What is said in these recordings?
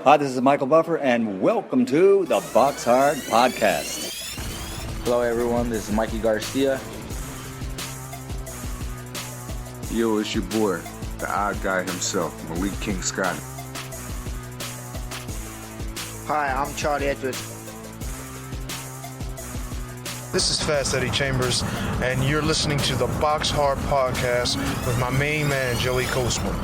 Hi, this is Michael Buffer, and welcome to the BoxHard Podcast. Hello, everyone. This is Mikey Garcia. Yo, it's your boy, the odd guy himself, Malik King Scott. Hi, I'm Charlie Edwards. This is Fast Eddie Chambers, and you're listening to the BoxHard Podcast with my main man, Joey Coastman.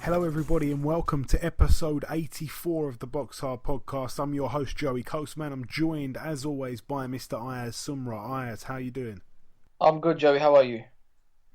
Hello everybody and welcome to episode 84 of the BoxHard Podcast. I'm your host Joey Coastman. I'm joined as always by Mr. Ayaz Sumra. Ayaz, how you doing? I'm good, Joey. How are you?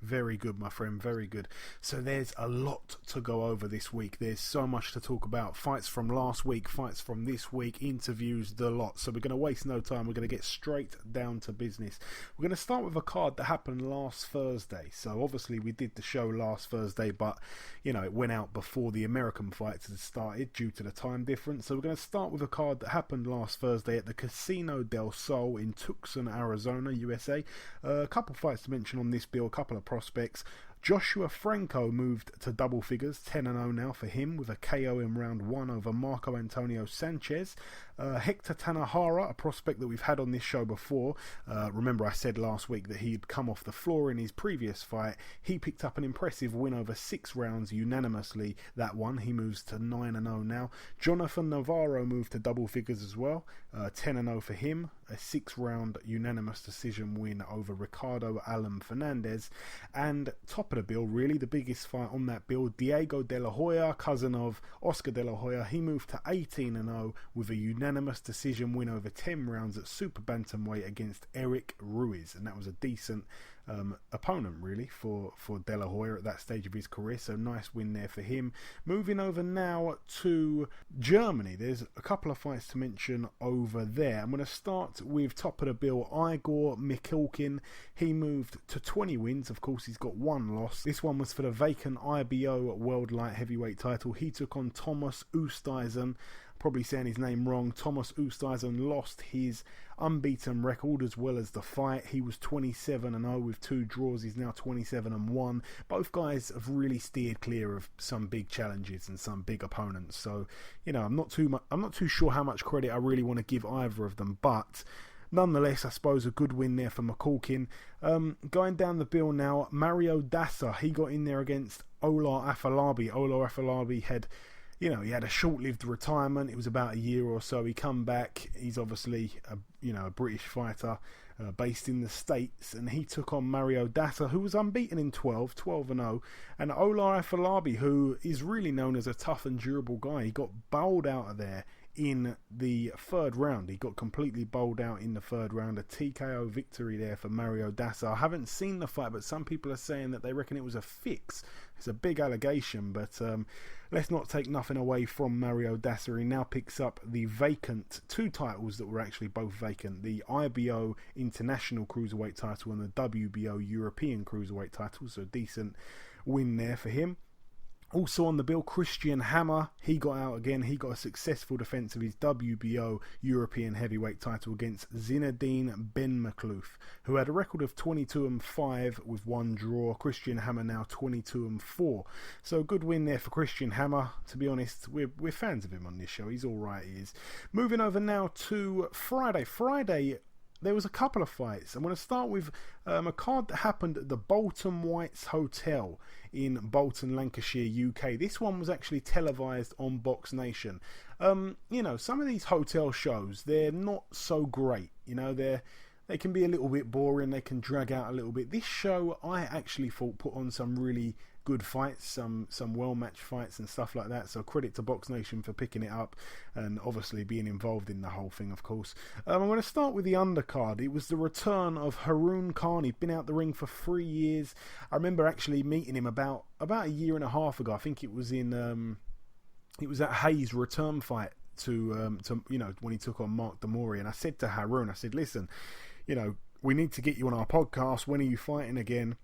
Very good, my friend, very good. So there's a lot to go over this week. There's so much to talk about. Fights from last week, fights from this week, interviews, the lot. So we're going to waste no time. We're going to get straight down to business. We're going to start with a card that happened last Thursday. So obviously we did the show last Thursday, but you know, it went out before the American fights had started due to the time difference. So we're going to start with a card that happened last Thursday at the Casino del Sol in Tucson, Arizona, USA. A couple fights to mention on this bill, a couple of prospects. Joshua Franco moved to double figures, 10-0 now for him, with a KO in round 1 over Marco Antonio Sanchez. Hector Tanahara, a prospect that we've had on this show before. Remember I said last week that he'd come off the floor in his previous fight. He picked up an impressive win over 6 rounds unanimously. That one, he moves to 9-0 now. Jonathan Navarro moved to double figures as well, 10-0 for him. A 6-round unanimous decision win over Ricardo Alan Fernandez. And top of the bill, really the biggest fight on that bill, Diego De La Hoya, cousin of Oscar De La Hoya, he moved to 18-0 with a unanimous decision win over 10 rounds at super bantamweight against Eric Ruiz, and that was a decent opponent really for De La Hoya at that stage of his career, so nice win there for him. Moving over now to Germany, there's a couple of fights to mention over there. I'm going to start with top of the bill, Igor Mikhalkin. He moved to 20 wins. Of course, he's got one loss. This one was for the vacant IBO World Light Heavyweight title. He took on Thomas Oosthuizen. Probably saying his name wrong. Thomas Oosthuizen lost his unbeaten record as well as the fight. He was 27-0 with 2 draws. He's now 27-1. Both guys have really steered clear of some big challenges and some big opponents. So, you know, I'm not too sure how much credit I really want to give either of them, but nonetheless, I suppose a good win there for McCulkin. Going down the bill now, Mario Dassa, he got in there against Ola Afolabi. Ola Afolabi had, you know, he had a short-lived retirement. It was about a year or so. He come back. He's obviously a British fighter based in the States, and he took on Mario Dassa, who was unbeaten in 12-0. And Ola Afolabi, who is really known as a tough and durable guy, he got bowled out of there in the third round. He got completely bowled out in the third round. A TKO victory there for Mario Dassa. I haven't seen the fight, but some people are saying that they reckon it was a fix. It's a big allegation, but let's not take nothing away from Mario Dassa. He now picks up the vacant 2 titles that were actually both vacant, the IBO International Cruiserweight title and the WBO European Cruiserweight title, so decent win there for him. Also on the bill, Christian Hammer, he got out again. He got a successful defence of his WBO European Heavyweight title against Zinedine Benmaklouf, who had a record of 22-5 with 1 draw. Christian Hammer now 22-4. So a good win there for Christian Hammer. To be honest, we're fans of him on this show. He's alright, he is. Moving over now to Friday. There was a couple of fights. I'm going to start with a card that happened at the Bolton Whites Hotel in Bolton, Lancashire, UK. This one was actually televised on Box Nation. You know, some of these hotel shows, they're not so great. You know, they can be a little bit boring. They can drag out a little bit. This show, I actually thought, put on some really good fights, some well-matched fights and stuff like that. So credit to Box Nation for picking it up and obviously being involved in the whole thing, of course. I'm going to start with the undercard. It was the return of Haroon Khan. He'd been out the ring for 3 years. I remember actually meeting him about a year and a half ago. I think it was at Hayes' return fight to you know, when he took on Mark Demori. And I said to Haroon, I said, listen, you know, we need to get you on our podcast. When are you fighting again?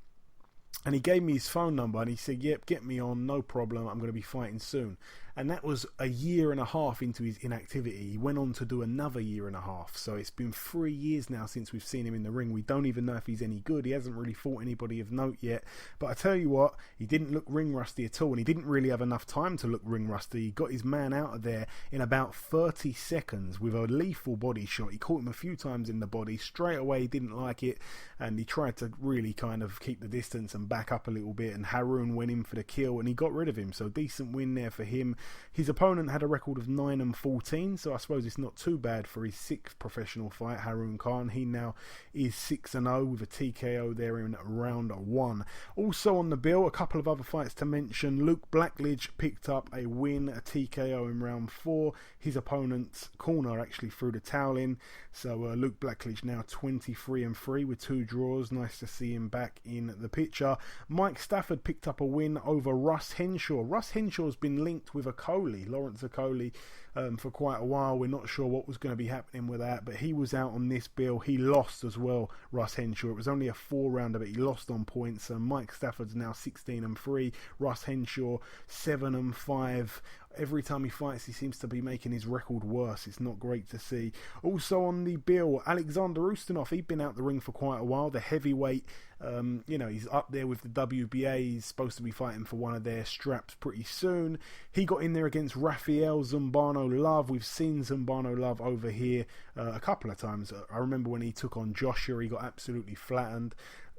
And he gave me his phone number and he said, yep, get me on, no problem, I'm going to be fighting soon. And that was a year and a half into his inactivity. He went on to do another year and a half. So it's been 3 years now since we've seen him in the ring. We don't even know if he's any good. He hasn't really fought anybody of note yet. But I tell you what, he didn't look ring rusty at all. And he didn't really have enough time to look ring rusty. He got his man out of there in about 30 seconds with a lethal body shot. He caught him a few times in the body. Straight away, he didn't like it. And he tried to really kind of keep the distance and back up a little bit. And Haroon went in for the kill and he got rid of him. So decent win there for him. His opponent had a record of 9-14, so I suppose it's not too bad for his 6th professional fight, Haroon Khan. He now is 6-0 with a TKO there in round 1. Also on the bill, a couple of other fights to mention. Luke Blackledge picked up a win, a TKO in round 4. His opponent's corner actually threw the towel in, so Luke Blackledge now 23-3 with 2 draws. Nice to see him back in the picture. Mike Stafford picked up a win over Russ Henshaw. Russ Henshaw's been linked with Lawrence Okoli for quite a while. We're not sure what was going to be happening with that, but he was out on this bill. He lost as well, Russ Henshaw. It was only a 4-rounder, but he lost on points. So Mike Stafford's now 16-3. Russ Henshaw 7-5. Every time he fights, he seems to be making his record worse. It's not great to see. Also on the bill, Alexander Ustinov. He'd been out the ring for quite a while. The heavyweight, he's up there with the WBA. He's supposed to be fighting for one of their straps pretty soon. He got in there against Rafael Zumbano Love. We've seen Zumbano Love over here a couple of times. I remember when he took on Joshua, he got absolutely flattened.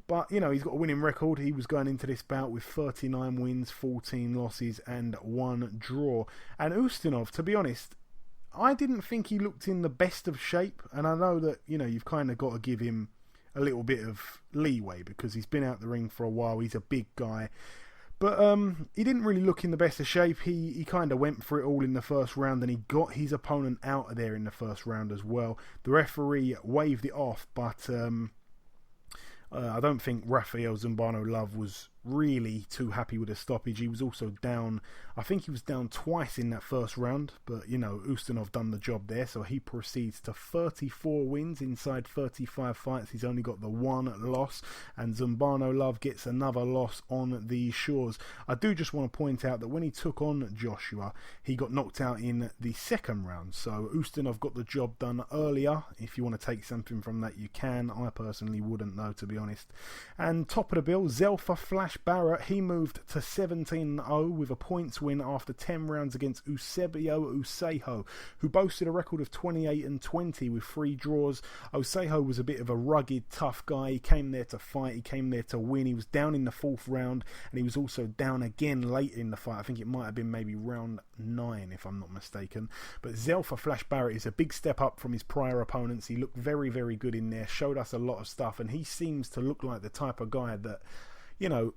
But, he's got a winning record. He was going into this bout with 39 wins, 14 losses, and 1 draw. And Ustinov, to be honest, I didn't think he looked in the best of shape. And I know that, you've kind of got to give him a little bit of leeway because he's been out the ring for a while. He's a big guy. But he didn't really look in the best of shape. He kind of went for it all in the first round and he got his opponent out of there in the first round as well. The referee waved it off, but I don't think Rafael Zumbano Love was really too happy with the stoppage. He was also down, I think he was down twice in that first round, but Ustinov done the job there, so he proceeds to 34 wins inside 35 fights. He's only got the 1 loss, and Zumbano Love gets another loss on these shores. I do just want to point out that when he took on Joshua, he got knocked out in the second round, so Ustinov got the job done earlier. If you want to take something from that, you can. I personally wouldn't, though, to be honest. And top of the bill, Zelfa Flash Barrett, he moved to 17-0 with a points win after 10 rounds against Eusebio Usejo, who boasted a record of 28-20 with 3 draws. Usejo was a bit of a rugged, tough guy. He came there to fight, he came there to win. He was down in the 4th round, and he was also down again late in the fight. I think it might have been maybe round 9, if I'm not mistaken. But Zelfa Flash Barrett is a big step up from his prior opponents. He looked very, very good in there, showed us a lot of stuff, and he seems to look like the type of guy that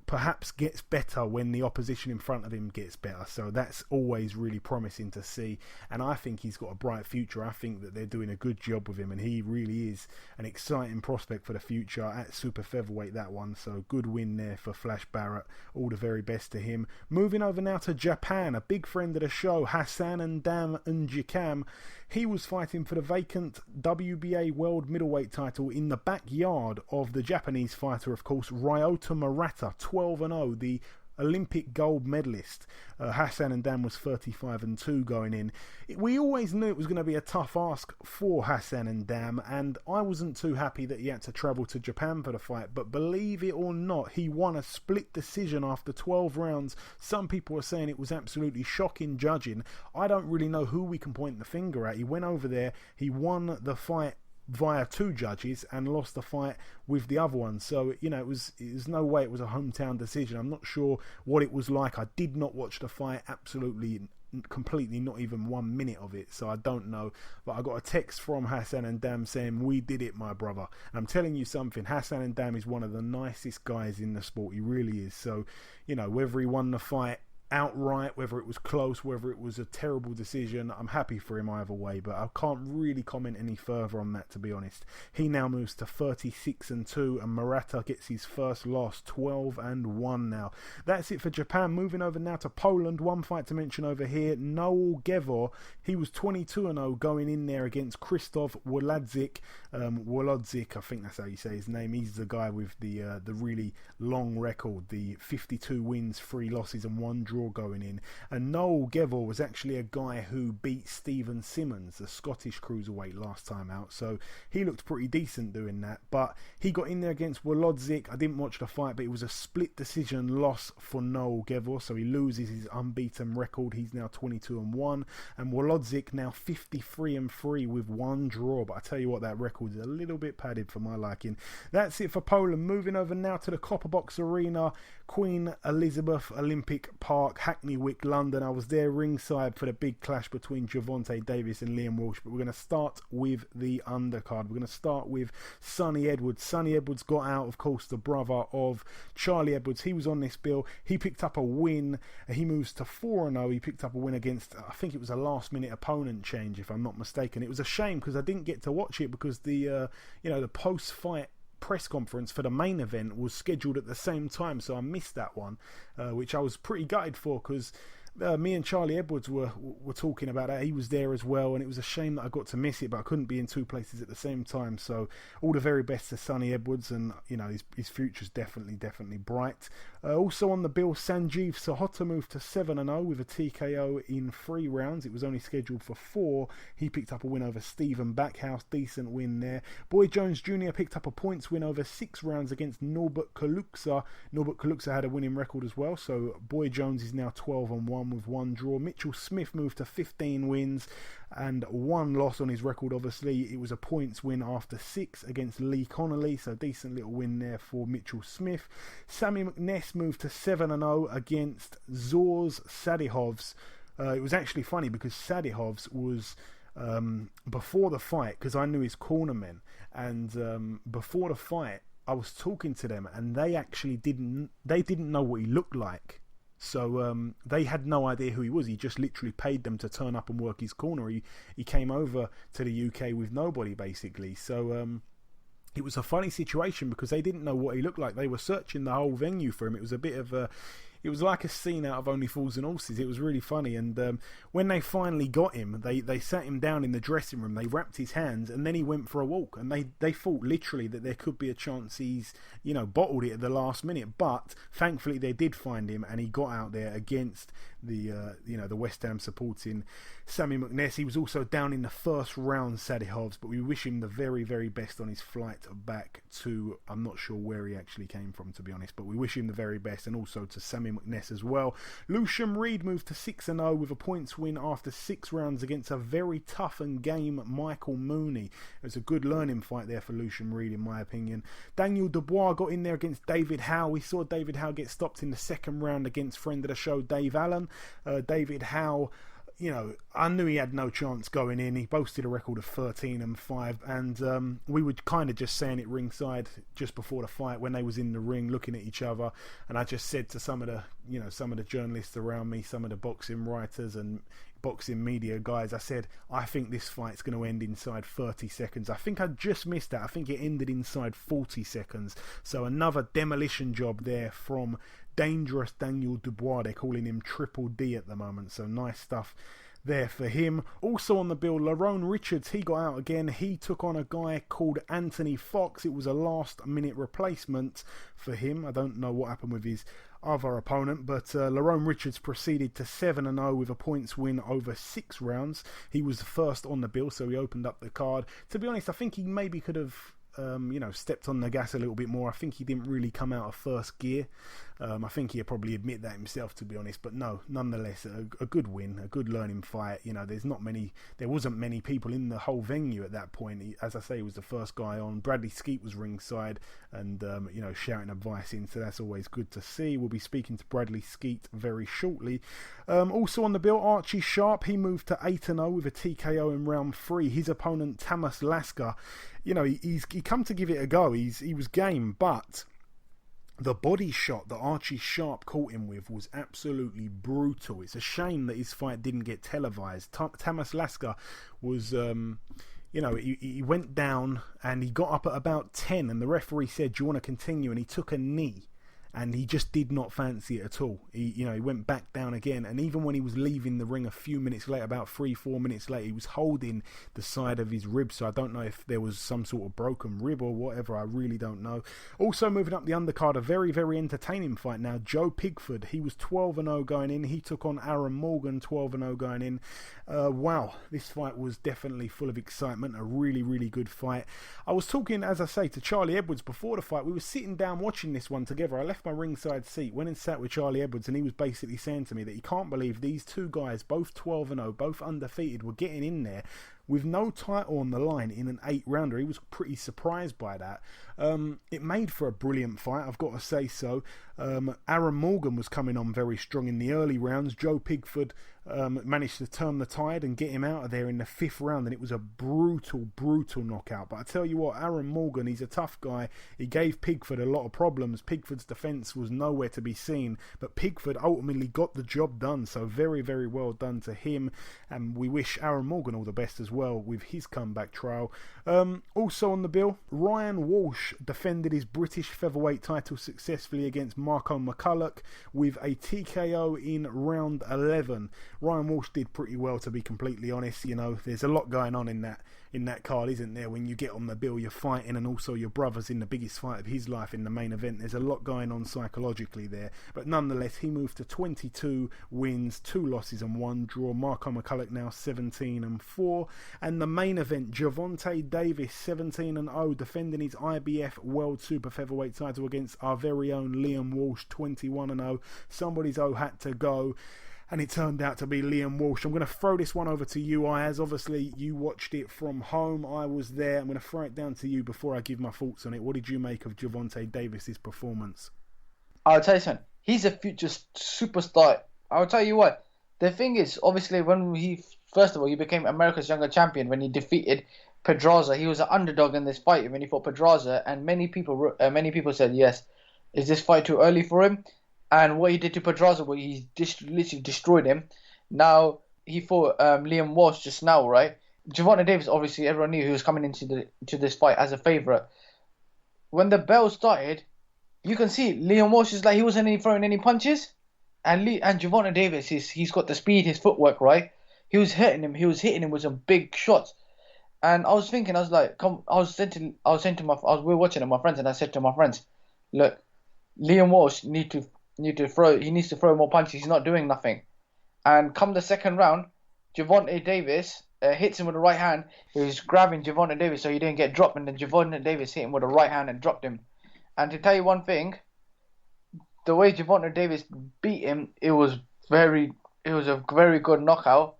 perhaps gets better when the opposition in front of him gets better. So that's always really promising to see. And I think he's got a bright future. I think that they're doing a good job with him. And he really is an exciting prospect for the future at Super-Featherweight, that one. So good win there for Flash Barrett. All the very best to him. Moving over now to Japan. A big friend of the show, Hassan Ndam Njikam. He was fighting for the vacant WBA World Middleweight title in the backyard of the Japanese fighter, of course, Ryota Murata, 12-0, the Olympic gold medalist. Hassan Ndam was 35-2 going in. We always knew it was going to be a tough ask for Hassan Ndam, and I wasn't too happy that he had to travel to Japan for the fight, but believe it or not, he won a split decision after 12 rounds. Some people are saying it was absolutely shocking judging. I don't really know who we can point the finger at. He went over there, he won the fight via 2 judges and lost the fight with the other one. So, it was no way it was a hometown decision. I'm not sure what it was like. I did not watch the fight, absolutely, completely, not even 1 minute of it, so I don't know. But I got a text from Hassan Ndam saying, "We did it, my brother." And I'm telling you something, Hassan Ndam is one of the nicest guys in the sport. He really is. So, whether he won the fight outright, whether it was close, whether it was a terrible decision. I'm happy for him either way, but I can't really comment any further on that, to be honest. He now moves to 36-2, and Murata gets his first loss, 12-1 now. That's it for Japan. Moving over now to Poland. One fight to mention over here, Noel Gevor. He was 22-0 going in there against Krzysztof Wolodzik. Wolodzik, I think that's how you say his name. He's the guy with the really long record, the 52 wins, 3 losses and 1 draw going in. And Noel Gevor was actually a guy who beat Stephen Simmons, the Scottish cruiserweight, last time out, so he looked pretty decent doing that. But he got in there against Wolodzik. I didn't watch the fight, but it was a split decision loss for Noel Gevor, so he loses his unbeaten record. He's now 22-1, and Wolodzik now 53-3 with 1 draw. But I tell you what, that record is a little bit padded for my liking. That's it for Poland. Moving over now to the Copper Box Arena, Queen Elizabeth Olympic Park, Hackney Wick, London. I was there ringside for the big clash between Gervonta Davis and Liam Walsh, but we're going to start with the undercard. We're going to start with Sonny Edwards. Sonny Edwards got out, of course, the brother of Charlie Edwards. He was on this bill. He picked up a win. He moves to 4-0. He picked up a win against, I think it was a last-minute opponent change, if I'm not mistaken. It was a shame because I didn't get to watch it because the post-fight press conference for the main event was scheduled at the same time, so I missed that one, which I was pretty gutted for because me and Charlie Edwards were talking about that. He was there as well, and it was a shame that I got to miss it, but I couldn't be in 2 places at the same time. So all the very best to Sonny Edwards, and his future's definitely bright. Also on the bill, Sanjeev Sahota moved to 7-0 with a TKO in 3 rounds. It was only scheduled for 4. He picked up a win over Stephen Backhouse, decent win there. Boy Jones Jr. picked up a points win over 6 rounds against Norbert Kaluksa. Norbert Kaluksa had a winning record as well, so Boy Jones is now 12-1 with 1 draw. Mitchell Smith moved to 15 wins and 1 loss on his record. Obviously, it was a points win after 6 against Lee Connolly, so decent little win there for Mitchell Smith. Sammy McNess moved to 7-0 against Zors Sadihovs. It was actually funny because Sadihovs was before the fight, because I knew his cornermen, and before the fight I was talking to them, and they actually didn't know what he looked like. So they had no idea who he was. He just literally paid them to turn up and work his corner. He came over to the UK with nobody, basically. So it was a funny situation because they didn't know what he looked like. They were searching the whole venue for him. It was a bit of a... It was like a scene out of Only Fools and Horses. It was really funny. And when they finally got him, they sat him down in the dressing room. They wrapped his hands, and then he went for a walk. And they thought literally that there could be a chance he's, bottled it at the last minute. But thankfully they did find him, and he got out there against the West Ham supporting Sammy McNess. He was also down in the first round, Sadihovs, but we wish him the very, very best on his flight back to, I'm not sure where he actually came from, to be honest, but we wish him the very best, and also to Sammy McNess as well. Lucian Reed moved to 6-0 with a points win after 6 rounds against a very tough and game Michael Mooney. It was a good learning fight there for Lucian Reed, in my opinion. Daniel Dubois got in there against David Howe. We saw David Howe get stopped in the second round against friend of the show, Dave Allen. David Howe, I knew he had no chance going in. He boasted a record of 13-5, and we were kind of just saying it ringside just before the fight when they was in the ring looking at each other, and I just said to some of the journalists around me, some of the boxing writers and boxing media guys, I said, I think this fight's going to end inside 30 seconds. I think I just missed that. I think it ended inside 40 seconds. So another demolition job there from Dangerous Daniel Dubois. They're calling him Triple D at the moment, so nice stuff there for him. Also on the bill, Lerrone Richards, he got out again. He took on a guy called Anthony Fox. It was a last minute replacement for him. I don't know what happened with his other opponent, but Lerrone Richards proceeded to 7-0 with a points win over 6 rounds. He was the first on the bill, so he opened up the card. To be honest, I think he maybe could have stepped on the gas a little bit more. I think he didn't really come out of first gear. I think he'll probably admit that himself, to be honest, but no, nonetheless, a good win, a good learning fight. There wasn't many people in the whole venue at that point. As I say, he was the first guy on. Bradley Skeete was ringside and shouting advice in, so that's always good to see. We'll be speaking to Bradley Skeete very shortly. Also on the bill, Archie Sharp, he moved to 8-0 with a TKO in round 3. His opponent, Tamas Lasker, he come to give it a go. He was game, but the body shot that Archie Sharp caught him with was absolutely brutal. It's a shame that his fight didn't get televised. Tamas Lasker was, he went down and he got up at about 10 and the referee said, "Do you want to continue?" And he took a knee. And he just did not fancy it at all. He went back down again. And even when he was leaving the ring a few minutes later, about 3-4 minutes later, he was holding the side of his rib. So I don't know if there was some sort of broken rib or whatever. I really don't know. Also moving up the undercard, a very, very entertaining fight now. Joe Pigford, he was 12-0 going in. He took on Aaron Morgan, 12-0 going in. Wow, this fight was definitely full of excitement. A really, really good fight. I was talking, as I say, to Charlie Edwards before the fight. We were sitting down watching this one together. I left my ringside seat, went and sat with Charlie Edwards, and he was basically saying to me that he can't believe these two guys, both 12-0, both undefeated, were getting in there with no title on the line in an 8-rounder. He was pretty surprised by that. It made for a brilliant fight, I've got to say so. Aaron Morgan was coming on very strong in the early rounds. Joe Pigford managed to turn the tide and get him out of there in the 5th round, and it was a brutal, brutal knockout. But I tell you what, Aaron Morgan, he's a tough guy. He gave Pigford a lot of problems. Pigford's defence was nowhere to be seen, but Pigford ultimately got the job done, so very, very well done to him, and we wish Aaron Morgan all the best as well with his comeback trial. Also on the bill, Ryan Walsh defended his British featherweight title successfully against Marco McCulloch with a TKO in round 11. Ryan Walsh did pretty well, to be completely honest. There's a lot going on in that card, isn't there? When you get on the bill, you're fighting, and also your brother's in the biggest fight of his life in the main event. There's a lot going on psychologically there, but nonetheless, he moved to 22 wins, 2 losses and 1 draw. Marco McCulloch now 17-4, and the main event, Gervonta Davis 17-0, defending his IBF World Super Featherweight title against our very own Liam Walsh, 21-0. Somebody's had to go, and it turned out to be Liam Walsh. I'm going to throw this one over to you, Ayaz. Obviously, you watched it from home. I was there. I'm going to throw it down to you before I give my thoughts on it. What did you make of Gervonta Davis's performance? I'll tell you something. He's a future superstar. I'll tell you what. The thing is, obviously, when he became America's younger champion when he defeated Pedraza. He was an underdog in this fight when he fought Pedraza, and many people said, yes, is this fight too early for him? And what he did to Pedraza, where he literally destroyed him. Now he fought Liam Walsh just now, right? Gervonta Davis, obviously, everyone knew he was coming into this fight as a favourite. When the bell started, you can see Liam Walsh is like he wasn't throwing any punches, and Gervonta Davis, he's got the speed, his footwork, right? He was hitting him with some big shots. And I was thinking, we were watching it with my friends, and I said to my friends, look, Liam Walsh needs to throw more punches. He's not doing nothing. And come the second round, Gervonta Davis hits him with the right hand. He was grabbing Gervonta Davis so he didn't get dropped, and then Gervonta Davis hit him with the right hand and dropped him. And to tell you one thing, the way Gervonta Davis beat him, it was a very good knockout.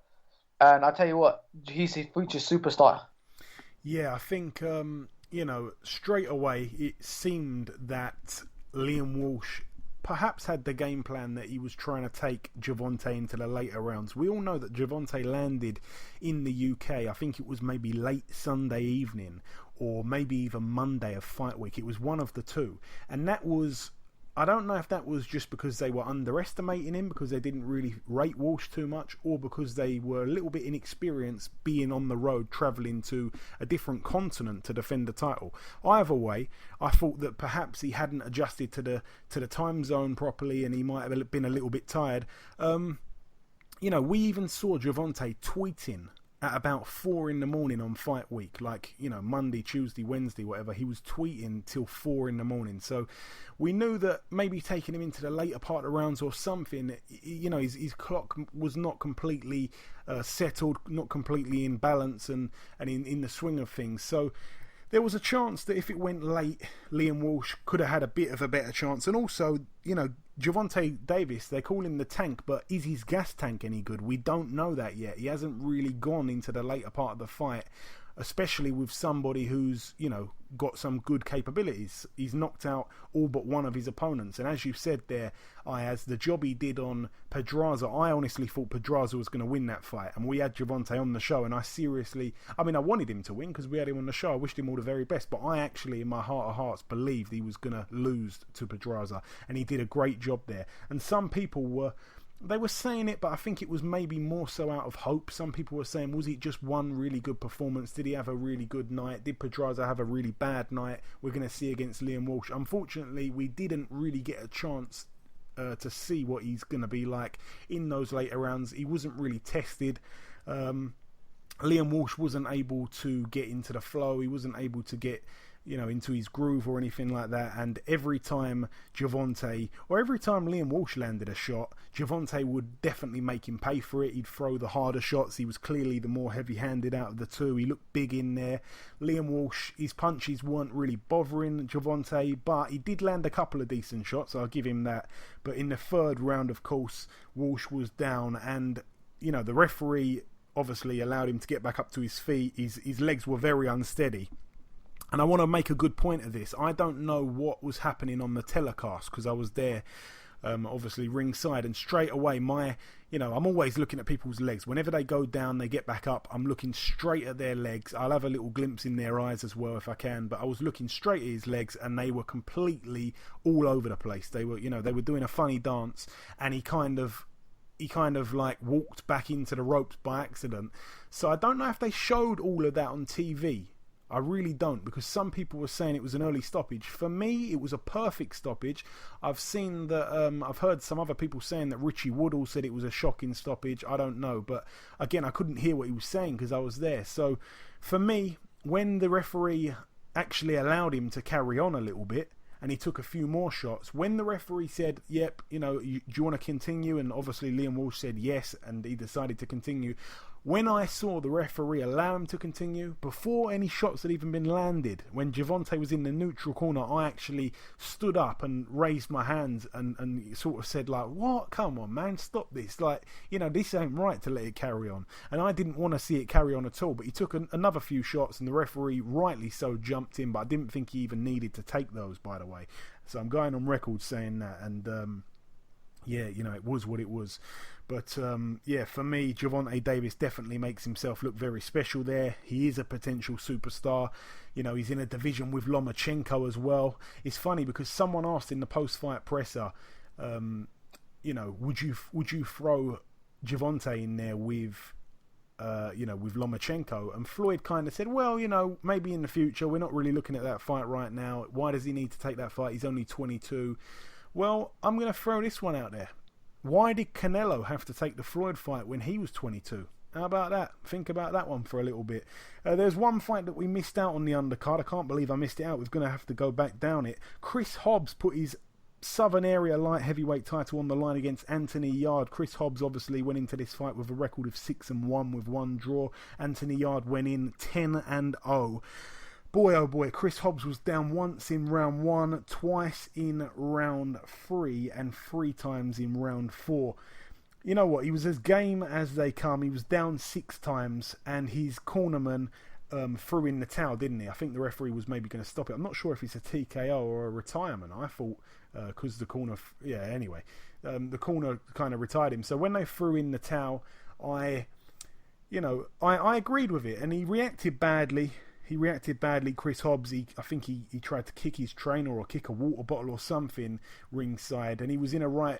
And I tell you what, he's a future superstar. Yeah, I think straight away it seemed that Liam Walsh perhaps had the game plan that he was trying to take Gervonta into the later rounds. We all know that Gervonta landed in the UK, I think it was maybe late Sunday evening or maybe even Monday of fight week. It was one of the two. And that was, I don't know if that was just because they were underestimating him because they didn't really rate Walsh too much, or because they were a little bit inexperienced being on the road travelling to a different continent to defend the title. Either way, I thought that perhaps he hadn't adjusted to the time zone properly, and he might have been a little bit tired. We even saw Gervonta tweeting at about 4 a.m. on fight week, Monday, Tuesday, Wednesday, whatever. He was tweeting till 4 a.m. So we knew that maybe taking him into the later part of the rounds or something, his clock was not completely settled, not completely in balance and in the swing of things. So there was a chance that if it went late, Liam Walsh could have had a bit of a better chance. And also, Gervonta Davis, they call him the tank, but is his gas tank any good? We don't know that yet. He hasn't really gone into the later part of the fight especially with somebody who's, you know, got some good capabilities. He's knocked out all but one of his opponents, and as you said there, Ayaz, the job he did on Pedraza, I honestly thought Pedraza was going to win that fight, and we had Gervonta on the show, and I wanted him to win because we had him on the show. I wished him all the very best, but I actually, in my heart of hearts, believed he was going to lose to Pedraza, and he did a great job there. And some people were saying it, but I think it was maybe more so out of hope. Some people were saying, was it just one really good performance? Did he have a really good night? Did Pedraza have a really bad night? We're going to see against Liam Walsh. Unfortunately, we didn't really get a chance to see what he's going to be like in those later rounds. He wasn't really tested. Liam Walsh wasn't able to get into the flow. He wasn't able to get, you know, into his groove or anything like that. And every time Liam Walsh landed a shot, Gervonta would definitely make him pay for it. He'd throw the harder shots. He was clearly the more heavy-handed out of the two. He looked big in there. Liam Walsh, his punches weren't really bothering Gervonta, but he did land a couple of decent shots. I'll give him that. But in the third round, of course, Walsh was down, and, you know, the referee obviously allowed him to get back up to his feet. His legs were very unsteady. And I want to make a good point of this. I don't know what was happening on the telecast because I was there, obviously ringside, and straight away I'm always looking at people's legs. Whenever they go down, they get back up, I'm looking straight at their legs. I'll have a little glimpse in their eyes as well if I can, but I was looking straight at his legs, and they were completely all over the place. They were doing a funny dance, and he kind of like walked back into the ropes by accident. So I don't know if they showed all of that on TV. I really don't, because some people were saying it was an early stoppage. For me, it was a perfect stoppage. I've heard some other people saying that Richie Woodall said it was a shocking stoppage. I don't know, but again, I couldn't hear what he was saying because I was there. So for me, when the referee actually allowed him to carry on a little bit, and he took a few more shots, when the referee said, yep, do you want to continue? And obviously Liam Walsh said yes, and he decided to continue. When I saw the referee allow him to continue, before any shots had even been landed, when Gervonta was in the neutral corner, I actually stood up and raised my hands and sort of said, like, what? Come on, man, stop this. Like, this ain't right to let it carry on. And I didn't want to see it carry on at all, but he took another few shots, and the referee, rightly so, jumped in, but I didn't think he even needed to take those, by the way. So I'm going on record saying that, and it was what it was. But for me, Gervonta Davis definitely makes himself look very special there. He is a potential superstar. He's in a division with Lomachenko as well. It's funny because someone asked in the post-fight presser, would you throw Gervonta in there with Lomachenko? And Floyd kind of said, well, maybe in the future. We're not really looking at that fight right now. Why does he need to take that fight? He's only 22. Well, I'm going to throw this one out there. Why did Canelo have to take the Floyd fight when he was 22? How about that? Think about that one for a little bit. There's one fight that we missed out on the undercard. I can't believe I missed it out. We're going to have to go back down it. Chris Hobbs put his Southern Area light heavyweight title on the line against Anthony Yarde. Chris Hobbs obviously went into this fight with a record of 6-1 with one draw. Anthony Yarde went in 10-0. Boy, oh boy, Chris Hobbs was down once in round 1, twice in round 3, and 3 times in round 4. You know what? He was as game as they come. He was down 6 times, and his cornerman threw in the towel, didn't he? I think the referee was maybe going to stop it. I'm not sure if it's a TKO or a retirement. I thought, because the corner... anyway. The corner kind of retired him. So when they threw in the towel, I agreed with it, and he reacted badly. Chris Hobbs. I think he tried to kick his trainer or kick a water bottle or something ringside, and he was in a right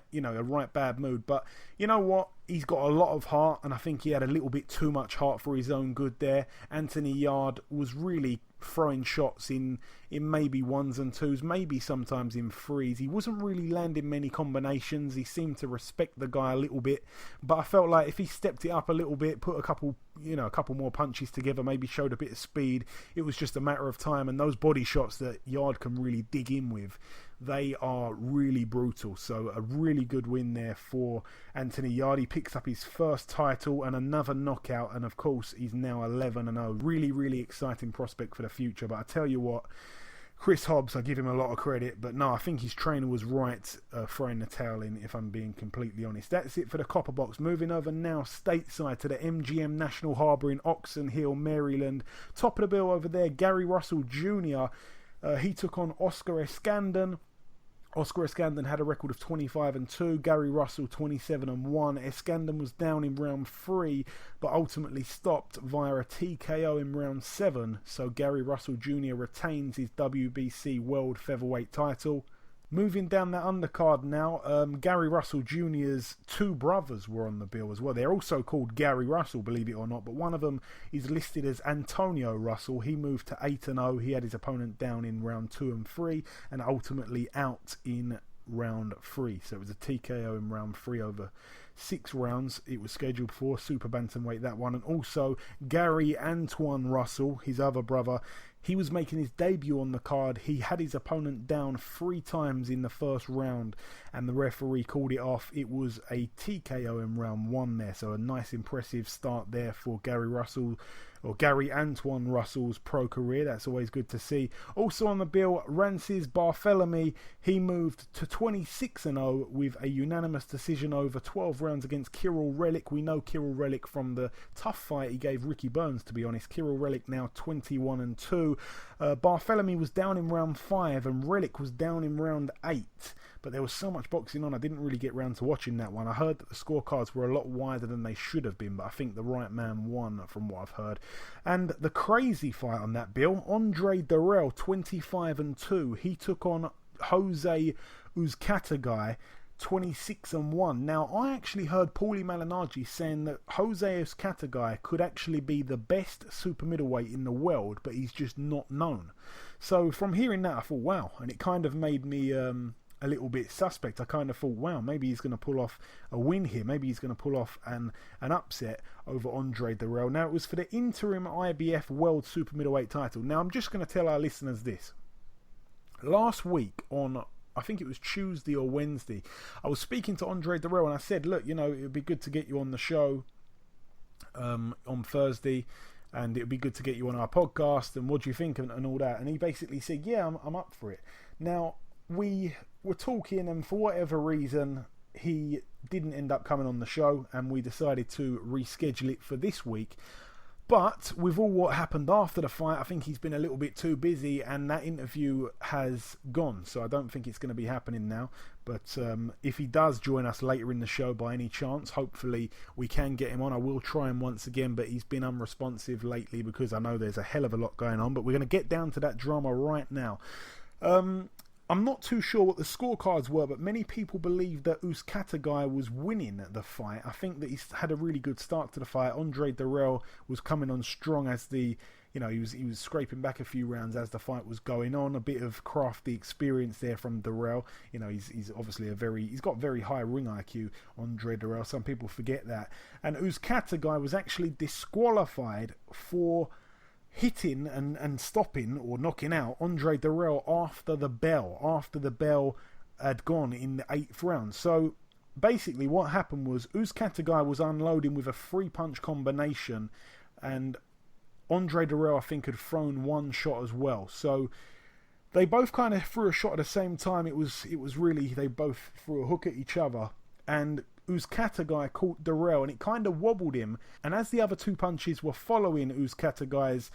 bad mood. But you know what? He's got a lot of heart, and I think he had a little bit too much heart for his own good there. Anthony Yarde was really throwing shots in maybe 1s and 2s, maybe sometimes in 3s. He wasn't really landing many combinations. He seemed to respect the guy a little bit, but I felt like if he stepped it up a little bit, put a couple more punches together, maybe showed a bit of speed, it was just a matter of time. And those body shots that Yarde can really dig in with, they are really brutal. So a really good win there for Anthony Yarde. He picks up his first title and another knockout, and of course he's now 11-0. Really, really exciting prospect for the future. But I tell you what, Chris Hobbs, I give him a lot of credit, but no, I think his trainer was right throwing the towel in, if I'm being completely honest. That's it for the Copper Box. Moving over now stateside to the MGM National Harbour in Oxon Hill, Maryland. Top of the bill over there, Gary Russell Jr. He took on Oscar Escandon. Oscar Escandon had a record of 25-2, Gary Russell 27-1. Escandon was down in round 3, but ultimately stopped via a TKO in round 7, so Gary Russell Jr. retains his WBC World Featherweight title. Moving down that undercard now, Gary Russell Jr.'s two brothers were on the bill as well. They're also called Gary Russell, believe it or not, but one of them is listed as Antonio Russell. He moved to 8-0. He had his opponent down in round 2 and 3 and ultimately out in round 3. So it was a TKO in round 3 over 6 rounds. It was scheduled for super bantamweight, that one. And also Gary Antoine Russell, his other brother, he was making his debut on the card. He had his opponent down 3 times in the first round and the referee called it off. It was a TKO in round 1 there, so a nice impressive start there for Gary Russell, or Gary Antoine Russell's pro career. That's always good to see. Also on the bill, Rances Barthélemy. He moved to 26-0 with a unanimous decision over 12 rounds against Kirill Relic. We know Kirill Relic from the tough fight he gave Ricky Burns, to be honest. Kirill Relic now 21-2. Barthélemy was down in round 5 and Relic was down in round 8. But there was so much boxing on, I didn't really get round to watching that one. I heard that the scorecards were a lot wider than they should have been, but I think the right man won from what I've heard. And the crazy fight on that bill, Andre Durrell, 25-2. He took on Jose Uzcategui, 26-1. Now, I actually heard Paulie Malignaggi saying that Jose Uzcategui could actually be the best super middleweight in the world, but he's just not known. So from hearing that, I thought, wow, and it kind of made me a little bit suspect. I kind of thought, wow, maybe he's going to pull off a win here. Maybe he's going to pull off an upset over Andre Durrell. Now, it was for the interim IBF World Super Middleweight title. Now, I'm just going to tell our listeners this. Last week on, I think it was Tuesday or Wednesday, I was speaking to Andre Durrell and I said, look, you know, it would be good to get you on the show on Thursday, and it would be good to get you on our podcast, and what do you think, and all that. And he basically said, yeah, I'm up for it. Now, we were talking, and for whatever reason, he didn't end up coming on the show, and we decided to reschedule it for this week. But with all what happened after the fight, I think he's been a little bit too busy, and that interview has gone, so I don't think it's going to be happening now. But if he does join us later in the show by any chance, hopefully we can get him on. I will try him once again, but he's been unresponsive lately because I know there's a hell of a lot going on. But we're going to get down to that drama right now. I'm not too sure what the scorecards were, but many people believe that Uzcategui was winning the fight. I think that he's had a really good start to the fight. Andre Durrell was coming on strong as he was scraping back a few rounds as the fight was going on. A bit of crafty experience there from Durrell. You know, he's obviously he's got very high ring IQ, Andre Durrell. Some people forget that. And Uzcategui was actually disqualified for hitting and stopping or knocking out Andre Durrell after the bell had gone in the 8th round. So basically what happened was Uzcategui was unloading with a 3-punch combination, and Andre Durrell, I think, had thrown one shot as well. So they both kind of threw a shot at the same time. It was really, they both threw a hook at each other, and Uzcategui caught Durrell and it kind of wobbled him, and as the other 2 punches were following Uzcategui's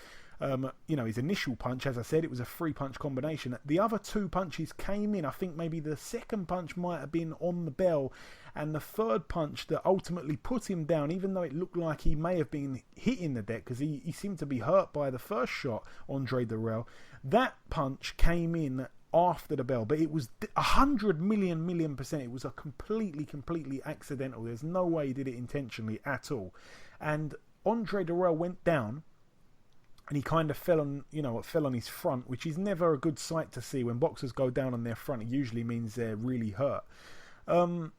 his initial punch, as I said, it was a 3-punch combination. The other 2 punches came in. I think maybe the second punch might have been on the bell, and the third punch that ultimately put him down, even though it looked like he may have been hitting the deck because he seemed to be hurt by the first shot, Andre Durrell, that punch came in after the bell, but it was 100 million percent. It was a completely accidental. There's no way he did it intentionally at all. And Andre Durrell went down, and he kind of fell on his front, which is never a good sight to see. When boxers go down on their front, it usually means they're really hurt. And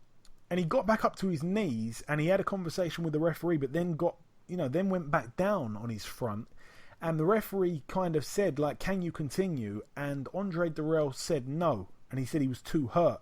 he got back up to his knees, and he had a conversation with the referee, but then went back down on his front. And the referee kind of said, like, can you continue? And Andre Durrell said no. And he said he was too hurt.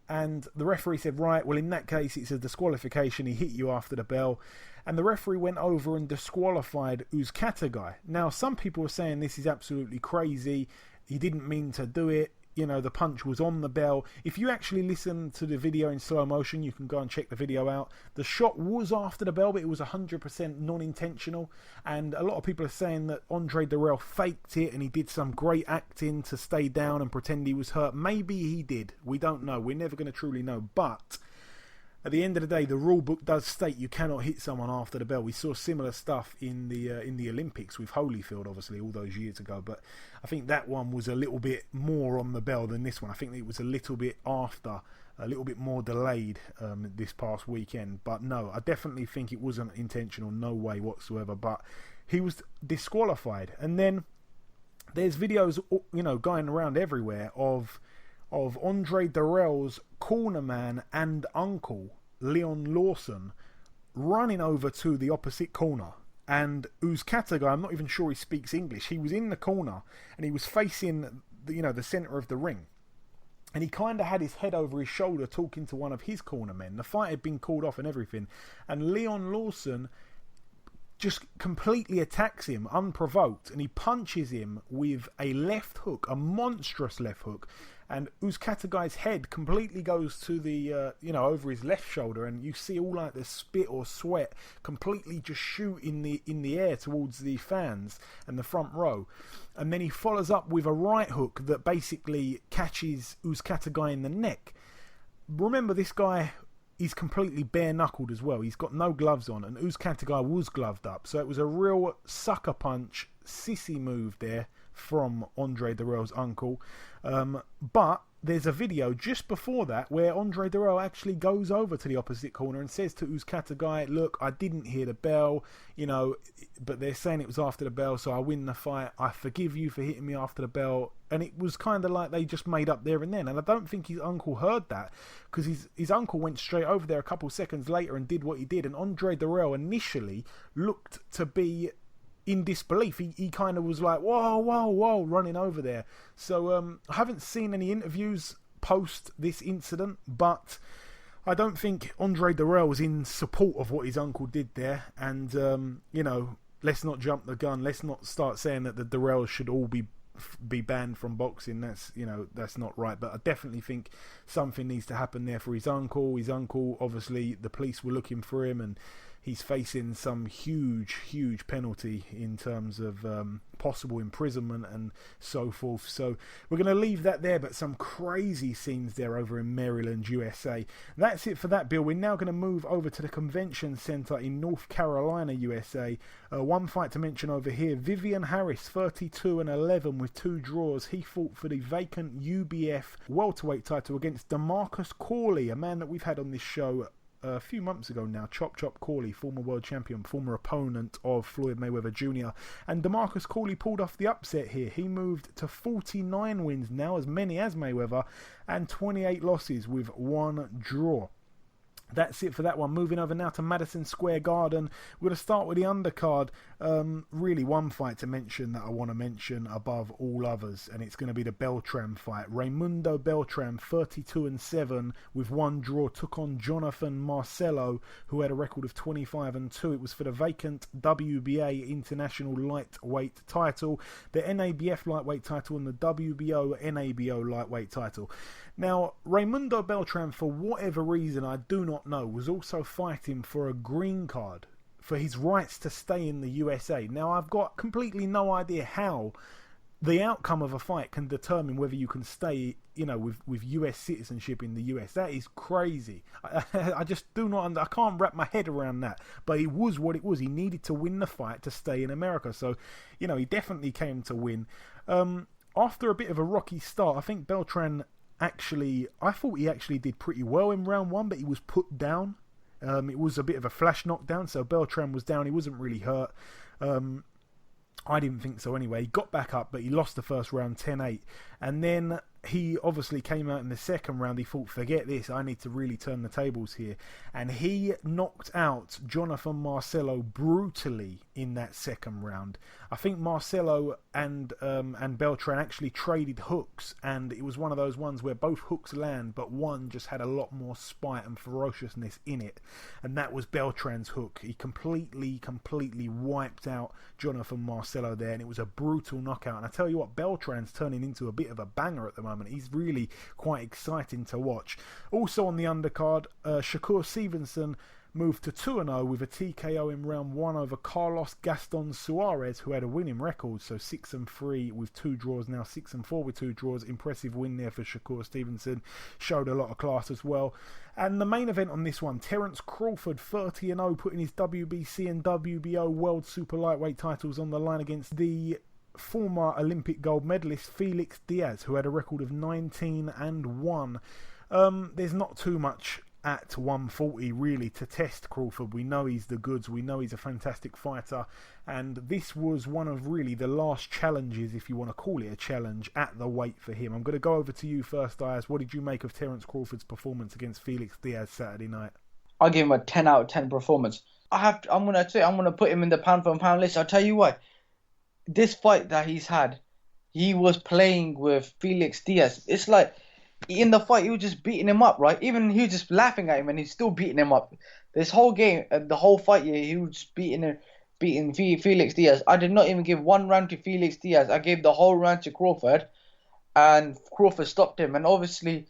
And the referee said, right, well, in that case, it's a disqualification. He hit you after the bell. And the referee went over and disqualified Uzcategui. Now, some people are saying this is absolutely crazy. He didn't mean to do it. You know, the punch was on the bell. If you actually listen to the video in slow motion, you can go and check the video out. The shot was after the bell, but it was 100% non-intentional. And a lot of people are saying that Andre Dirrell faked it and he did some great acting to stay down and pretend he was hurt. Maybe he did. We don't know. We're never going to truly know. But at the end of the day, the rule book does state you cannot hit someone after the bell. We saw similar stuff in the Olympics with Holyfield, obviously, all those years ago. But I think that one was a little bit more on the bell than this one. I think it was a little bit after, a little bit more delayed this past weekend. But no, I definitely think it wasn't intentional, no way whatsoever. But he was disqualified. And then there's videos, you know, going around everywhere of Andre Dirrell's cornerman and uncle, Leon Lawson, running over to the opposite corner. And Uzcatagai, I'm not even sure he speaks English, he was in the corner and he was facing the centre of the ring. And he kind of had his head over his shoulder talking to one of his cornermen. The fight had been called off and everything. And Leon Lawson just completely attacks him unprovoked. And he punches him with a left hook, a monstrous left hook. And Uzcatagai's head completely goes to the, over his left shoulder, and you see all like the spit or sweat completely just shoot in the air towards the fans and the front row. And then he follows up with a right hook that basically catches Uzcatagai in the neck. Remember, this guy is completely bare-knuckled as well. He's got no gloves on, and Uzcatagai was gloved up. So it was a real sucker punch, sissy move there from Andre Dirrell's uncle. But there's a video just before that where Andre Dirrell actually goes over to the opposite corner and says to Uzcatagai, look, I didn't hear the bell, but they're saying it was after the bell, so I win the fight. I forgive you for hitting me after the bell. And it was kind of like they just made up there and then. And I don't think his uncle heard that, because his uncle went straight over there a couple seconds later and did what he did. And Andre Dirrell initially looked to be in disbelief. He kind of was like, whoa, running over there. So I haven't seen any interviews post this incident, but I don't think Andre Dirrell was in support of what his uncle did there. And, let's not jump the gun. Let's not start saying that the Dirrells should all be banned from boxing. That's not right. But I definitely think something needs to happen there for his uncle. His uncle, obviously, the police were looking for him, and he's facing some huge penalty in terms of possible imprisonment and so forth. So we're going to leave that there, but some crazy scenes there over in Maryland, USA. That's it for that, Bill. We're now going to move over to the Convention Center in North Carolina, USA. One fight to mention over here. Vivian Harris, 32-11 with 2 draws. He fought for the vacant UBF welterweight title against DeMarcus Corley, a man that we've had on this show a few months ago now. Chop Corley, former world champion, former opponent of Floyd Mayweather Jr. And DeMarcus Corley pulled off the upset here. He moved to 49 wins now, as many as Mayweather, and 28 losses with 1 draw. That's it for that one. Moving over now to Madison Square Garden. We're going to start with the undercard. Really one fight to mention that I want to mention above all others, and it's going to be the Beltran fight. Raimundo Beltran, 32-7 with 1 draw, took on Jonathan Marcelo, who had a record of 25-2. It was for the vacant WBA International Lightweight title, the NABF Lightweight title, and the WBO NABO Lightweight title. Now, Raimundo Beltran, for whatever reason I do not know, was also fighting for a green card, for his rights to stay in the USA. Now, I've got completely no idea how the outcome of a fight can determine whether you can stay, with US citizenship in the US. That is crazy. I just do not, I can't wrap my head around that. But it was what it was. He needed to win the fight to stay in America. So, he definitely came to win. After a bit of a rocky start, I think Beltran I thought he actually did pretty well in round 1, but he was put down. It was a bit of a flash knockdown, so Beltran was down. He wasn't really hurt. I didn't think so anyway. He got back up, but he lost the first round 10-8. And then he obviously came out in the second round. He thought, forget this, I need to really turn the tables here. And he knocked out Jonathan Marcelo brutally in that second round. I think Marcelo and Beltran actually traded hooks, and it was one of those ones where both hooks land, but one just had a lot more spite and ferociousness in it. And that was Beltran's hook. He completely wiped out Jonathan Marcelo there, and it was a brutal knockout. And I tell you what, Beltran's turning into a bit of a banger at the moment. He's really quite exciting to watch. Also on the undercard, Shakur Stevenson moved to 2-0 with a TKO in round 1 over Carlos Gaston Suarez, who had a winning record, so 6-3 with 2 draws, now 6-4 with 2 draws. Impressive win there for Shakur Stevenson, showed a lot of class as well. And the main event on this one, Terence Crawford 30-0, putting his WBC and WBO World Super Lightweight titles on the line against the former Olympic gold medalist Felix Diaz, who had a record of 19-1. There's not too much at 140 really to test Crawford. We know he's the goods, we know he's a fantastic fighter, and this was one of really the last challenges, if you want to call it a challenge, at the weight for him. I'm going to go over to you first, Ayaz. What did you make of Terence Crawford's performance against Felix Diaz Saturday night? I'll give him a 10 out of 10 performance. I'm going to put him in the pound for pound list. I'll tell you what, this fight that he's had, he was playing with Felix Diaz. It's like, in the fight, he was just beating him up, right? Even he was just laughing at him, and he's still beating him up. This whole game, the whole fight, yeah, he was just beating Felix Diaz. I did not even give one round to Felix Diaz. I gave the whole round to Crawford, and Crawford stopped him. And obviously,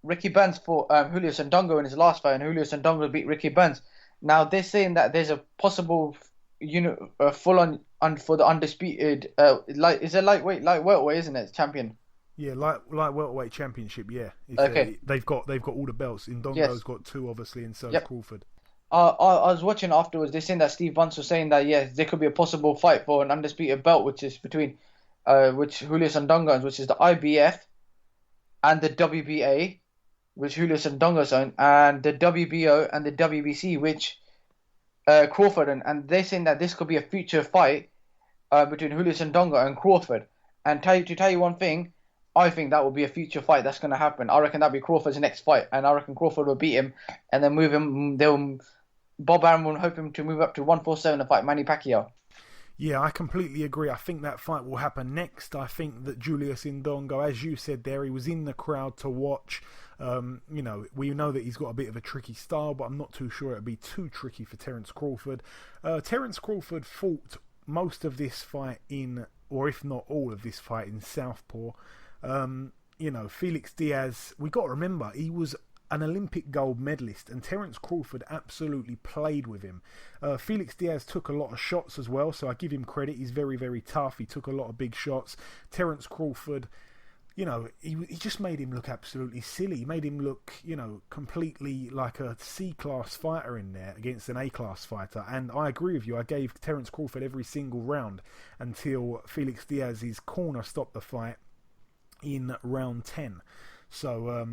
Ricky Burns fought Julio Sandongo in his last fight, and Julio Sandongo beat Ricky Burns. Now they're saying that there's a possible, full on for the undisputed, is it light welterweight, isn't it, champion? Yeah, light welterweight championship. Yeah, okay. They've got all the belts. Indongo's got 2, obviously, and so has Crawford. I was watching afterwards. They're saying that Steve Bunce was saying that yes, there could be a possible fight for an undisputed belt, which is between which Julio Sandongo owns, which is the IBF, and the WBA, which Julio Sandongo's own, and the WBO and the WBC, which Crawford and they're saying that this could be a future fight between Julio Sandongo and Crawford. And to tell you one thing, I think that will be a future fight that's going to happen. I reckon that'll be Crawford's next fight, and I reckon Crawford will beat him and then move him. Bob Arum will hope him to move up to 147 and fight Manny Pacquiao. Yeah, I completely agree. I think that fight will happen next. I think that Julius Indongo, as you said there, he was in the crowd to watch. We know that he's got a bit of a tricky style, but I'm not too sure it'll be too tricky for Terence Crawford. Terence Crawford fought most of this fight in, or if not all of this fight, in southpaw. Felix Diaz, we got to remember, he was an Olympic gold medalist, and Terence Crawford absolutely played with him. Felix Diaz took a lot of shots as well, so I give him credit. He's very, very tough. He took a lot of big shots. Terence Crawford, he just made him look absolutely silly. He made him look, completely like a C-class fighter in there against an A-class fighter. And I agree with you. I gave Terence Crawford every single round until Felix Diaz's corner stopped the fight in round 10. So,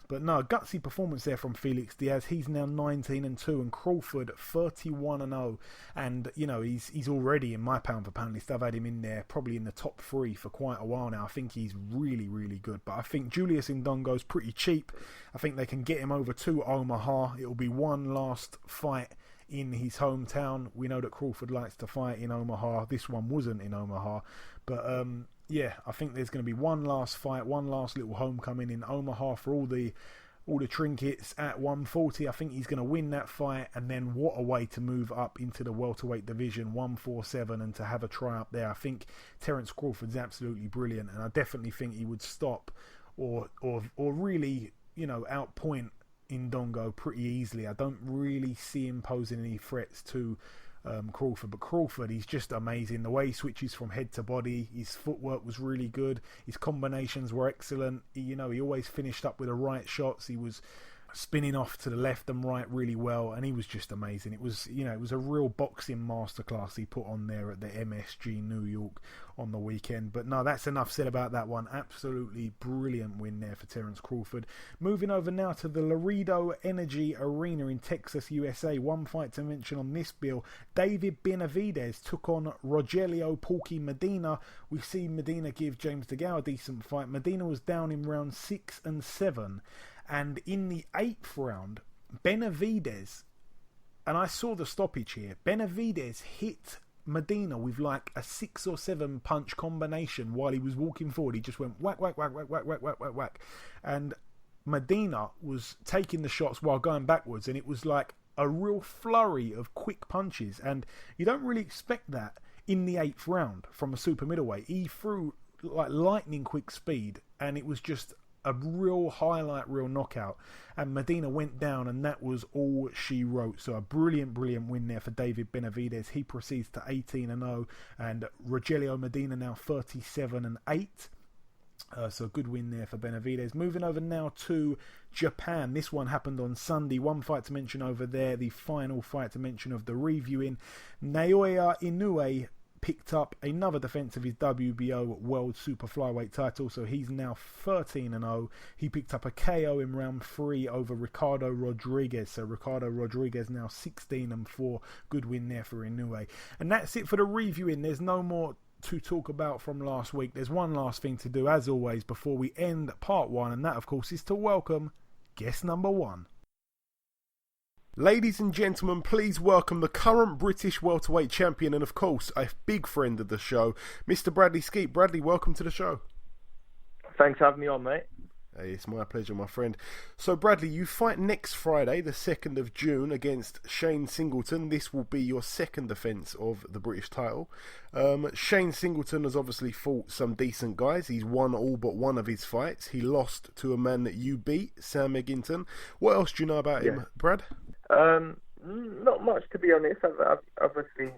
but no, gutsy performance there from Felix Diaz. He's now 19-2, and Crawford 31-0. And, he's already in my pound for pound list. I've had him in there, probably in the top 3 for quite a while now. I think he's really, really good. But I think Julius Indongo's pretty cheap. I think they can get him over to Omaha. It'll be one last fight in his hometown. We know that Crawford likes to fight in Omaha. This one wasn't in Omaha. But, I think there's going to be one last fight, one last little homecoming in Omaha for all the trinkets at 140. I think he's going to win that fight, and then what a way to move up into the welterweight division, 147, and to have a try up there. I think Terence Crawford's absolutely brilliant, and I definitely think he would stop or really, outpoint Indongo pretty easily. I don't really see him posing any threats to Crawford, but Crawford, he's just amazing. The way he switches from head to body, his footwork was really good, his combinations were excellent. He always finished up with the right shots. He was spinning off to the left and right really well, and he was just amazing. It was a real boxing masterclass he put on there at the MSG New York on the weekend. But no, that's enough said about that one. Absolutely brilliant win there for Terence Crawford. Moving over now to the Laredo Energy Arena in Texas, USA. One fight to mention on this bill: David Benavidez took on Rogelio Porky Medina. We see Medina give James DeGale a decent fight. Medina was down in round 6 and 7, and in the 8th round, Benavidez, and I saw the stoppage here, Benavidez hit Medina with like a 6 or 7 punch combination while he was walking forward. He just went whack, whack, whack, whack, whack, whack, whack, whack, whack. And Medina was taking the shots while going backwards, and it was like a real flurry of quick punches. And you don't really expect that in the 8th round from a super middleweight. He threw like lightning quick speed, and it was just a real highlight, real knockout, and Medina went down, and that was all she wrote. So a brilliant win there for David Benavidez. He proceeds to 18-0, and Rogelio Medina now 37-8. So a good win there for Benavidez. Moving over now to Japan. This one happened on Sunday. One fight to mention over there, the final fight to mention of the reviewing. Naoya Inoue picked up another defence of his WBO World Super Flyweight title, so he's now 13-0. He picked up a KO in round 3 over Ricardo Rodriguez, so Ricardo Rodriguez now 16-4. Good win there for Inoue. And that's it for the reviewing. There's no more to talk about from last week. There's one last thing to do, as always, before we end part 1, and that, of course, is to welcome guest number 1. Ladies and gentlemen, please welcome the current British Welterweight champion and, of course, a big friend of the show, Mr. Bradley Skeete. Bradley, welcome to the show. Thanks for having me on, mate. Hey, it's my pleasure, my friend. So, Bradley, you fight next Friday, the 2nd of June, against Shayne Singleton. This will be your second defence of the British title. Shayne Singleton has obviously fought some decent guys. He's won all but one of his fights. He lost to a man that you beat, Sam Eggington. What else do you know about him, Brad? Not much, to be honest. Obviously,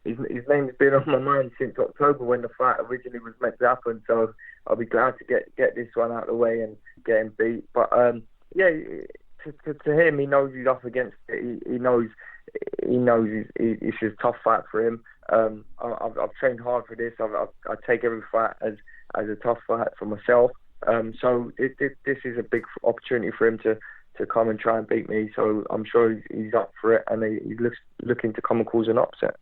his name's been on my mind since October when the fight originally was meant to happen. So I'll be glad to get this one out of the way and get him beat. But to him, he knows he's up against it. He knows it's a tough fight for him. I've trained hard for this. I take every fight as a tough fight for myself. So this is a big opportunity for him to come and try and beat me, so I'm sure he's up for it, and he's looking to come and cause an upset.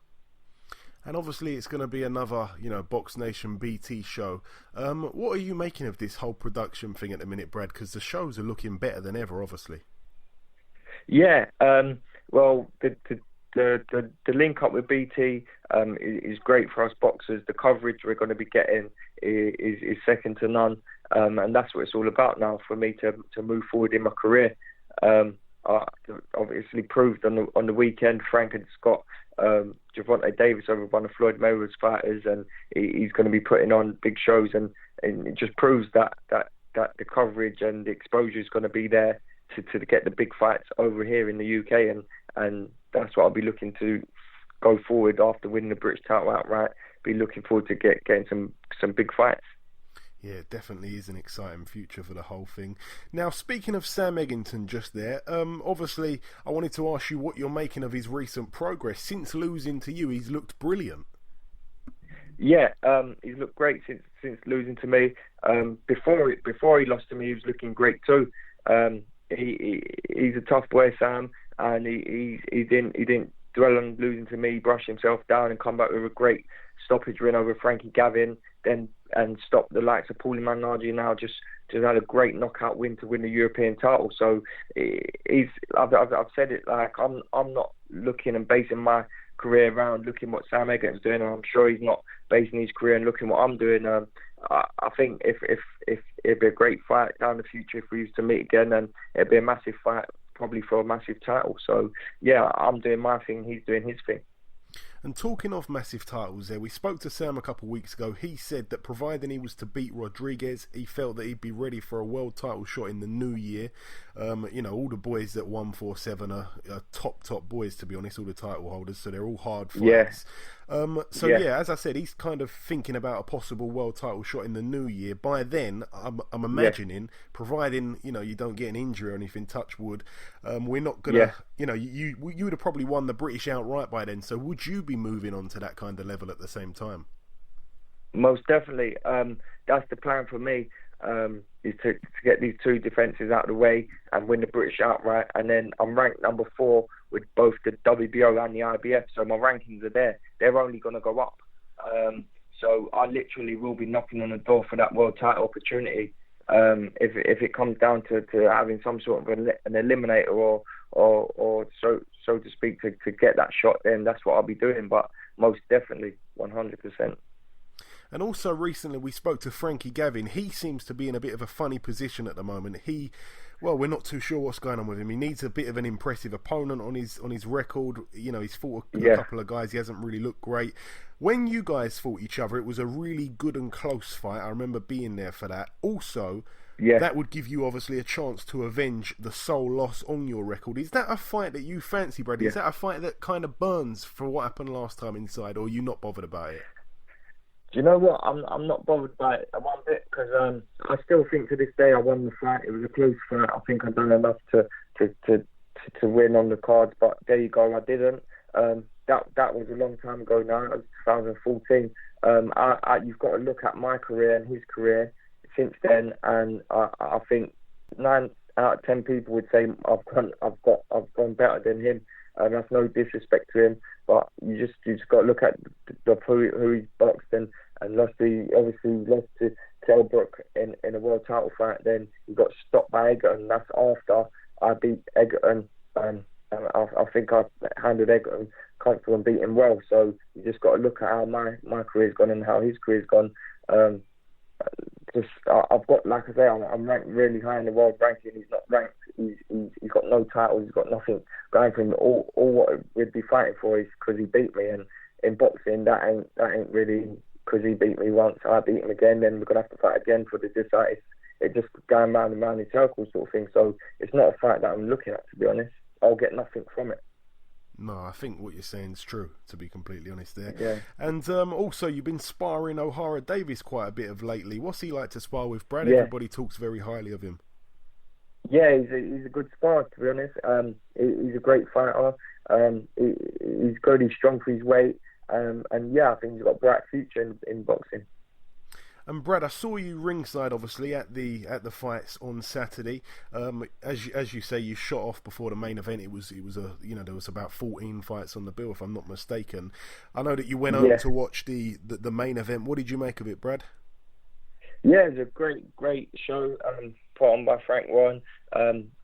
And obviously it's going to be another, Box Nation BT show. What are you making of this whole production thing at the minute, Brad? Because the shows are looking better than ever, obviously. Yeah, well, the link up with BT is great for us boxers. The coverage we're going to be getting is second to none, and that's what it's all about now for me to move forward in my career. I obviously proved on the weekend. Frank had got Gervonta Davis over one of Floyd Mayweather's fighters, and he's going to be putting on big shows, and it just proves that the coverage and the exposure is going to be there to get the big fights over here in the UK, and that's what I'll be looking to go forward after winning the British title outright. Be looking forward to getting some big fights. Yeah, it definitely is an exciting future for the whole thing. Now, speaking of Sam Eggington just there, obviously I wanted to ask you what you're making of his recent progress. Since losing to you, he's looked brilliant. Yeah, he's looked great since losing to me. Before he lost to me, he was looking great too. He's a tough boy, Sam, and he didn't dwell on losing to me. He brushed himself down and come back with a great stoppage win over Frankie Gavin, and stopped the likes of Paulie Malignaggi. Now just had a great knockout win to win the European title. So I've said it, like I'm not looking and basing my career around looking what Sam Eggington's doing, and I'm sure he's not basing his career and looking what I'm doing. I think if it'd be a great fight down the future if we used to meet again, and it'd be a massive fight, probably for a massive title. So yeah, I'm doing my thing, he's doing his thing. And talking of massive titles there, we spoke to Sam a couple of weeks ago. He said that providing he was to beat Rodriguez, he felt that he'd be ready for a world title shot in the new year. All the boys that 147 are top boys, to be honest, all the title holders, so they're all hard fights. Yeah. As I said, he's kind of thinking about a possible world title shot in the new year. By then, I'm imagining, providing you don't get an injury or anything, touch wood, we're not gonna, you would have probably won the British outright by then. So would you be moving on to that kind of level at the same time? Most definitely. That's the plan for me. Is to get these two defences out of the way and win the British outright, and then I'm ranked number 4 with both the WBO and the IBF, so my rankings are there. They're only going to go up. So I literally will be knocking on the door for that world title opportunity. If it comes down to having some sort of an eliminator or so to speak to get that shot, then that's what I'll be doing. But most definitely, 100%. And also recently we spoke to Frankie Gavin. He seems to be in a bit of a funny position at the moment. We're not too sure what's going on with him. He needs a bit of an impressive opponent on his record. He's fought a couple of guys. He hasn't really looked great. When you guys fought each other, it was a really good and close fight. I remember being there for that. Also, that would give you obviously a chance to avenge the sole loss on your record. Is that a fight that you fancy, Brady? Is that a fight that kind of burns for what happened last time inside, or are you not bothered about it? Do you know what? I'm not bothered by it one bit, because I still think to this day I won the fight. It was a close fight. I think I've done enough to win on the cards, but there you go, I didn't. That was a long time ago now. It was 2014. You've got to look at my career and his career since then, and I think 9 out of 10 people would say I've gone better than him. That's no disrespect to him, but you just got to look at who he's boxed and lost to Kell Brook in a world title fight. Then he got stopped by Eggington. That's after I beat Eggington. I think I handled Eggington comfortable and beat him well. So you just got to look at how my career's gone and how his career's gone. I've got, like I say, I'm ranked really high in the world ranking. He's not ranked. He's got no titles. He's got nothing going for him. All what we'd be fighting for is because he beat me. And in boxing, that ain't really because he beat me once. I beat him again. Then we're gonna have to fight again for the decide. It's just going round and round in circles sort of thing. So it's not a fight that I'm looking at, to be honest. I'll get nothing from it. No, I think what you're saying is true, to be completely honest there. Yeah. And also, you've been sparring O'Hara Davis quite a bit of lately. What's he like to spar with, Brad? Yeah. Everybody talks very highly of him. Yeah, he's a good spar, to be honest. He's a great fighter. He's good. He's strong for his weight. And I think he's got a bright future in boxing. And Brad, I saw you ringside, obviously, at the fights on Saturday. As you say, you shot off before the main event. It was there was about 14 fights on the bill, if I'm not mistaken. I know that you went over to watch the main event. What did you make of it, Brad? Yeah, it was a great show put on by Frank Warren.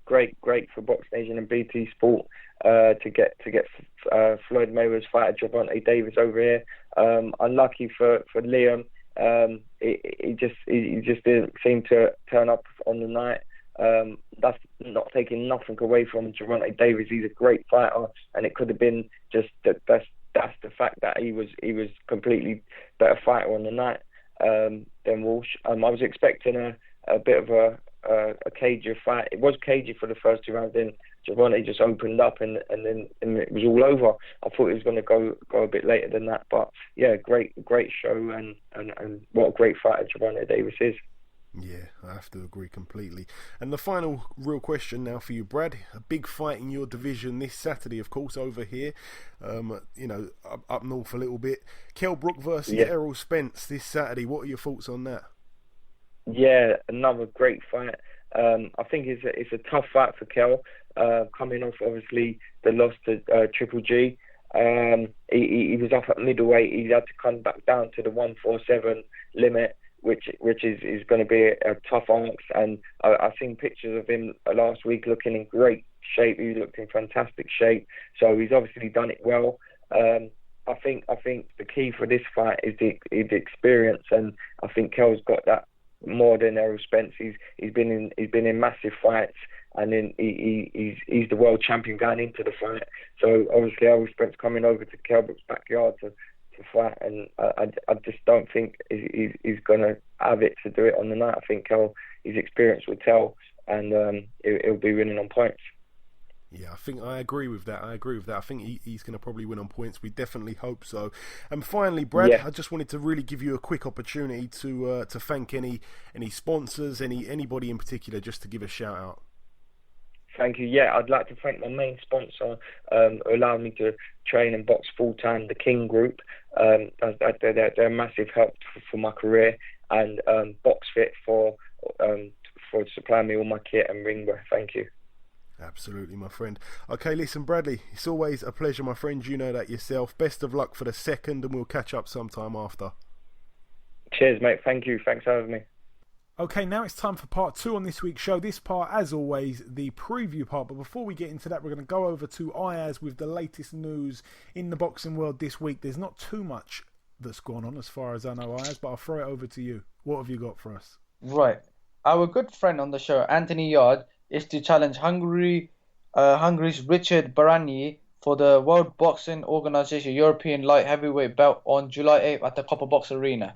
Great for Box Nation and BT Sport to get Floyd Mayweather's fighter Gervonta Davis over here. Unlucky for Liam. He just didn't seem to turn up on the night. That's not taking nothing away from Gervonta Davis. He's a great fighter, and it could have been just that's the fact that he was completely better fighter on the night than Walsh. I was expecting a bit of a cagey fight. It was cagey for the first 2 rounds. Then Gervonta just opened up and then it was all over. I thought it was going to go a bit later than that, but yeah, great show and what a great fighter Gervonta Davis is. Yeah, I have to agree completely. And the final real question now for you, Brad. A big fight in your division this Saturday, of course, over here. Up north a little bit. Kell Brook versus Errol Spence this Saturday. What are your thoughts on that? Yeah, another great fight. I think it's a tough fight for Kell, coming off obviously the loss to Triple G. He was up at middleweight. He had to come back down to the 147 limit, which is going to be a tough ask. And I've seen pictures of him last week looking in great shape. He looked in fantastic shape. So he's obviously done it well. I think the key for this fight is the experience, and I think Kell's got that more than Errol Spence. He's been in massive fights, and then he's the world champion going into the fight. So obviously, Errol Spence coming over to Kell Brook's backyard to fight, and I just don't think he's going to have it to do it on the night. I think his experience will tell, and he'll be winning on points. Yeah, I think I agree with that. I think he's going to probably win on points. We definitely hope so. And finally, Brad, I just wanted to really give you a quick opportunity to thank any sponsors, anybody in particular, just to give a shout out. Thank you. Yeah, I'd like to thank my main sponsor, who allowed me to train and box full time, the King Group. They're a massive help for my career, and BoxFit for supplying me all my kit and ring wear. Thank you. Absolutely, my friend. Okay, listen, Bradley, it's always a pleasure, my friend. You know that yourself. Best of luck for the second, and we'll catch up sometime after. Cheers, mate. Thank you. Thanks for having me. Okay, now it's time for part 2 on this week's show. This part, as always, the preview part. But before we get into that, we're going to go over to Ayaz with the latest news in the boxing world this week. There's not too much that's gone on as far as I know, Ayaz, but I'll throw it over to you. What have you got for us? Right. Our good friend on the show, Anthony Yarde, is to challenge Hungary's Richard Barany for the World Boxing Organization European Light Heavyweight belt on July 8th at the Copper Box Arena.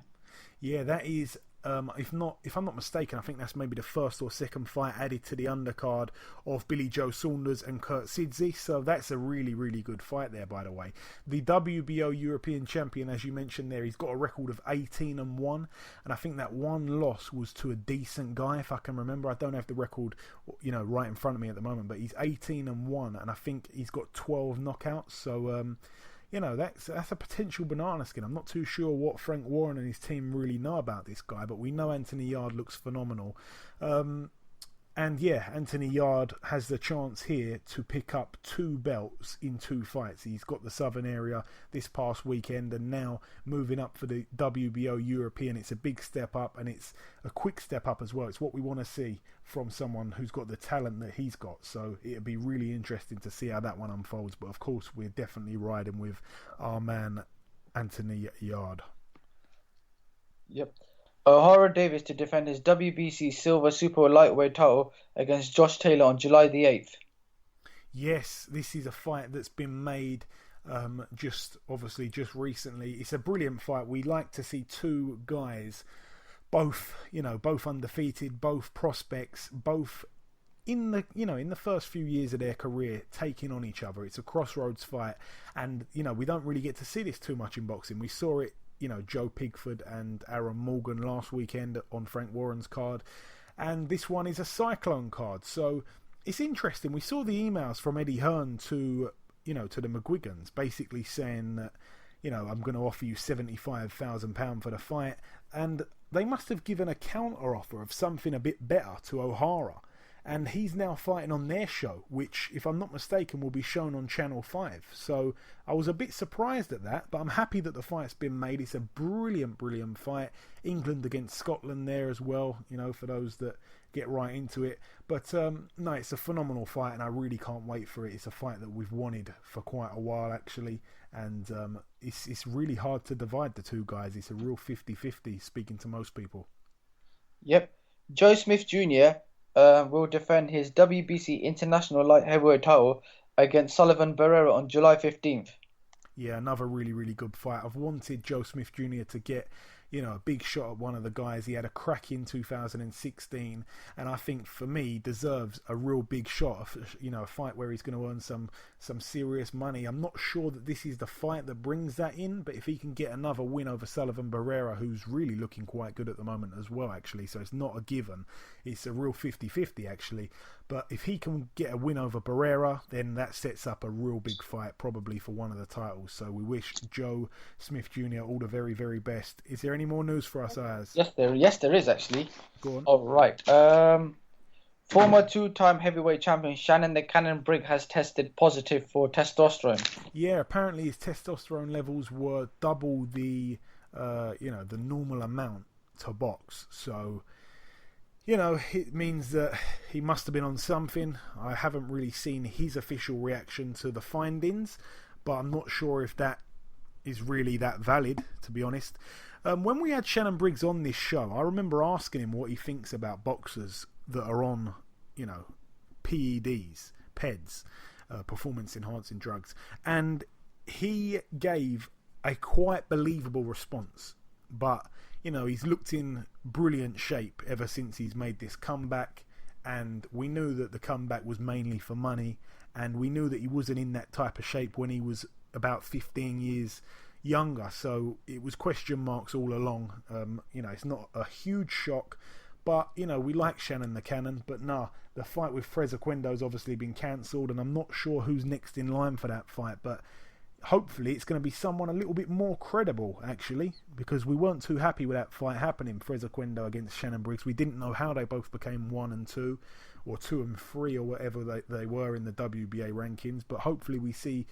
Yeah, that is, if I'm not mistaken, I think that's maybe the first or second fight added to the undercard of Billy Joe Saunders and Kurt Sidzi. So that's a really, really good fight there, by the way. The WBO European champion, as you mentioned there, he's got a record of 18-1, and I think that one loss was to a decent guy, if I can remember. I don't have the record, right in front of me at the moment, but he's 18-1, and I think he's got 12 knockouts. So, that's a potential banana skin. I'm not too sure what Frank Warren and his team really know about this guy, but we know Anthony Yarde looks phenomenal. Anthony Yarde has the chance here to pick up 2 belts in 2 fights. He's got the Southern area this past weekend, and now moving up for the WBO European. It's a big step up, and it's a quick step up as well. It's what we want to see from someone who's got the talent that he's got. So it'll be really interesting to see how that one unfolds. But of course, we're definitely riding with our man Anthony Yarde. Yep. O'Hara Davis to defend his WBC Silver Super Lightweight title against Josh Taylor on July the 8th. Yes, this is a fight that's been made just recently. It's a brilliant fight. We like to see 2 guys, both undefeated, both prospects, both in the first few years of their career, taking on each other. It's a crossroads fight, and we don't really get to see this too much in boxing. We saw it, Joe Pigford and Aaron Morgan last weekend on Frank Warren's card, and this one is a Cyclone card. So it's interesting. We saw the emails from Eddie Hearn to the McGuigans, basically saying that, I'm going to offer you £75,000 for the fight, and they must have given a counter offer of something a bit better to O'Hara. And he's now fighting on their show, which, if I'm not mistaken, will be shown on Channel 5. So I was a bit surprised at that, but I'm happy that the fight's been made. It's a brilliant, brilliant fight. England against Scotland there as well, for those that get right into it. But no, it's a phenomenal fight, and I really can't wait for it. It's a fight that we've wanted for quite a while, actually. And it's really hard to divide the 2 guys. It's a real 50-50, speaking to most people. Yep. Joe Smith Jr. Will defend his WBC International Light Heavyweight title against Sullivan Barrera on July 15th. Yeah, another really, really good fight. I've wanted Joe Smith Jr. to get, a big shot at one of the guys. He had a crack in 2016, and I think for me deserves a real big shot. A fight where he's going to earn some serious money. I'm not sure that this is the fight that brings that in, but if he can get another win over Sullivan Barrera, who's really looking quite good at the moment as well, actually, so it's not a given. It's a real 50-50, actually. But if he can get a win over Barrera, then that sets up a real big fight, probably for one of the titles. So we wish Joe Smith Jr. all the very, very best. Is there any more news for us, Ayaz? Yes, there is, actually. Go on. All right. Former 2-time heavyweight champion Shannon the Cannon Brigg has tested positive for testosterone. Yeah, apparently his testosterone levels were double the normal amount to box. So, it means that he must have been on something. I haven't really seen his official reaction to the findings, but I'm not sure if that is really that valid, to be honest. When we had Shannon Briggs on this show, I remember asking him what he thinks about boxers that are on, PEDs, performance enhancing drugs, and he gave a quite believable response. But he's looked in brilliant shape ever since he's made this comeback, and we knew that the comeback was mainly for money, and we knew that he wasn't in that type of shape when he was about 15 years younger, so it was question marks all along. It's not a huge shock, but we like Shannon the Cannon, but the fight with Freza Quendo's obviously been cancelled, and I'm not sure who's next in line for that fight, but hopefully it's going to be someone a little bit more credible, actually, because we weren't too happy with that fight happening, Freza Quendo against Shannon Briggs. We didn't know how they both became 1 and 2, or 2 and 3, or whatever they were in the WBA rankings, but hopefully we see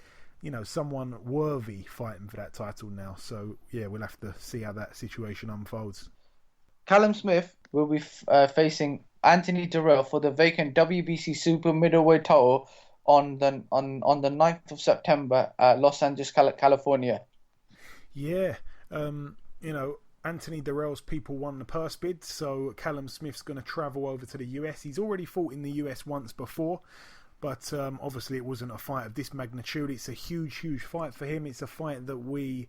someone worthy fighting for that title now. So yeah, we'll have to see how that situation unfolds. Callum Smith will be facing Anthony Durrell for the vacant WBC super middleweight title on the 9th of September at Los Angeles, California. Yeah, Anthony Durrell's people won the purse bid, so Callum Smith's going to travel over to the US. He's already fought in the US once before, but obviously it wasn't a fight of this magnitude. It's a huge fight for him. It's a fight that we've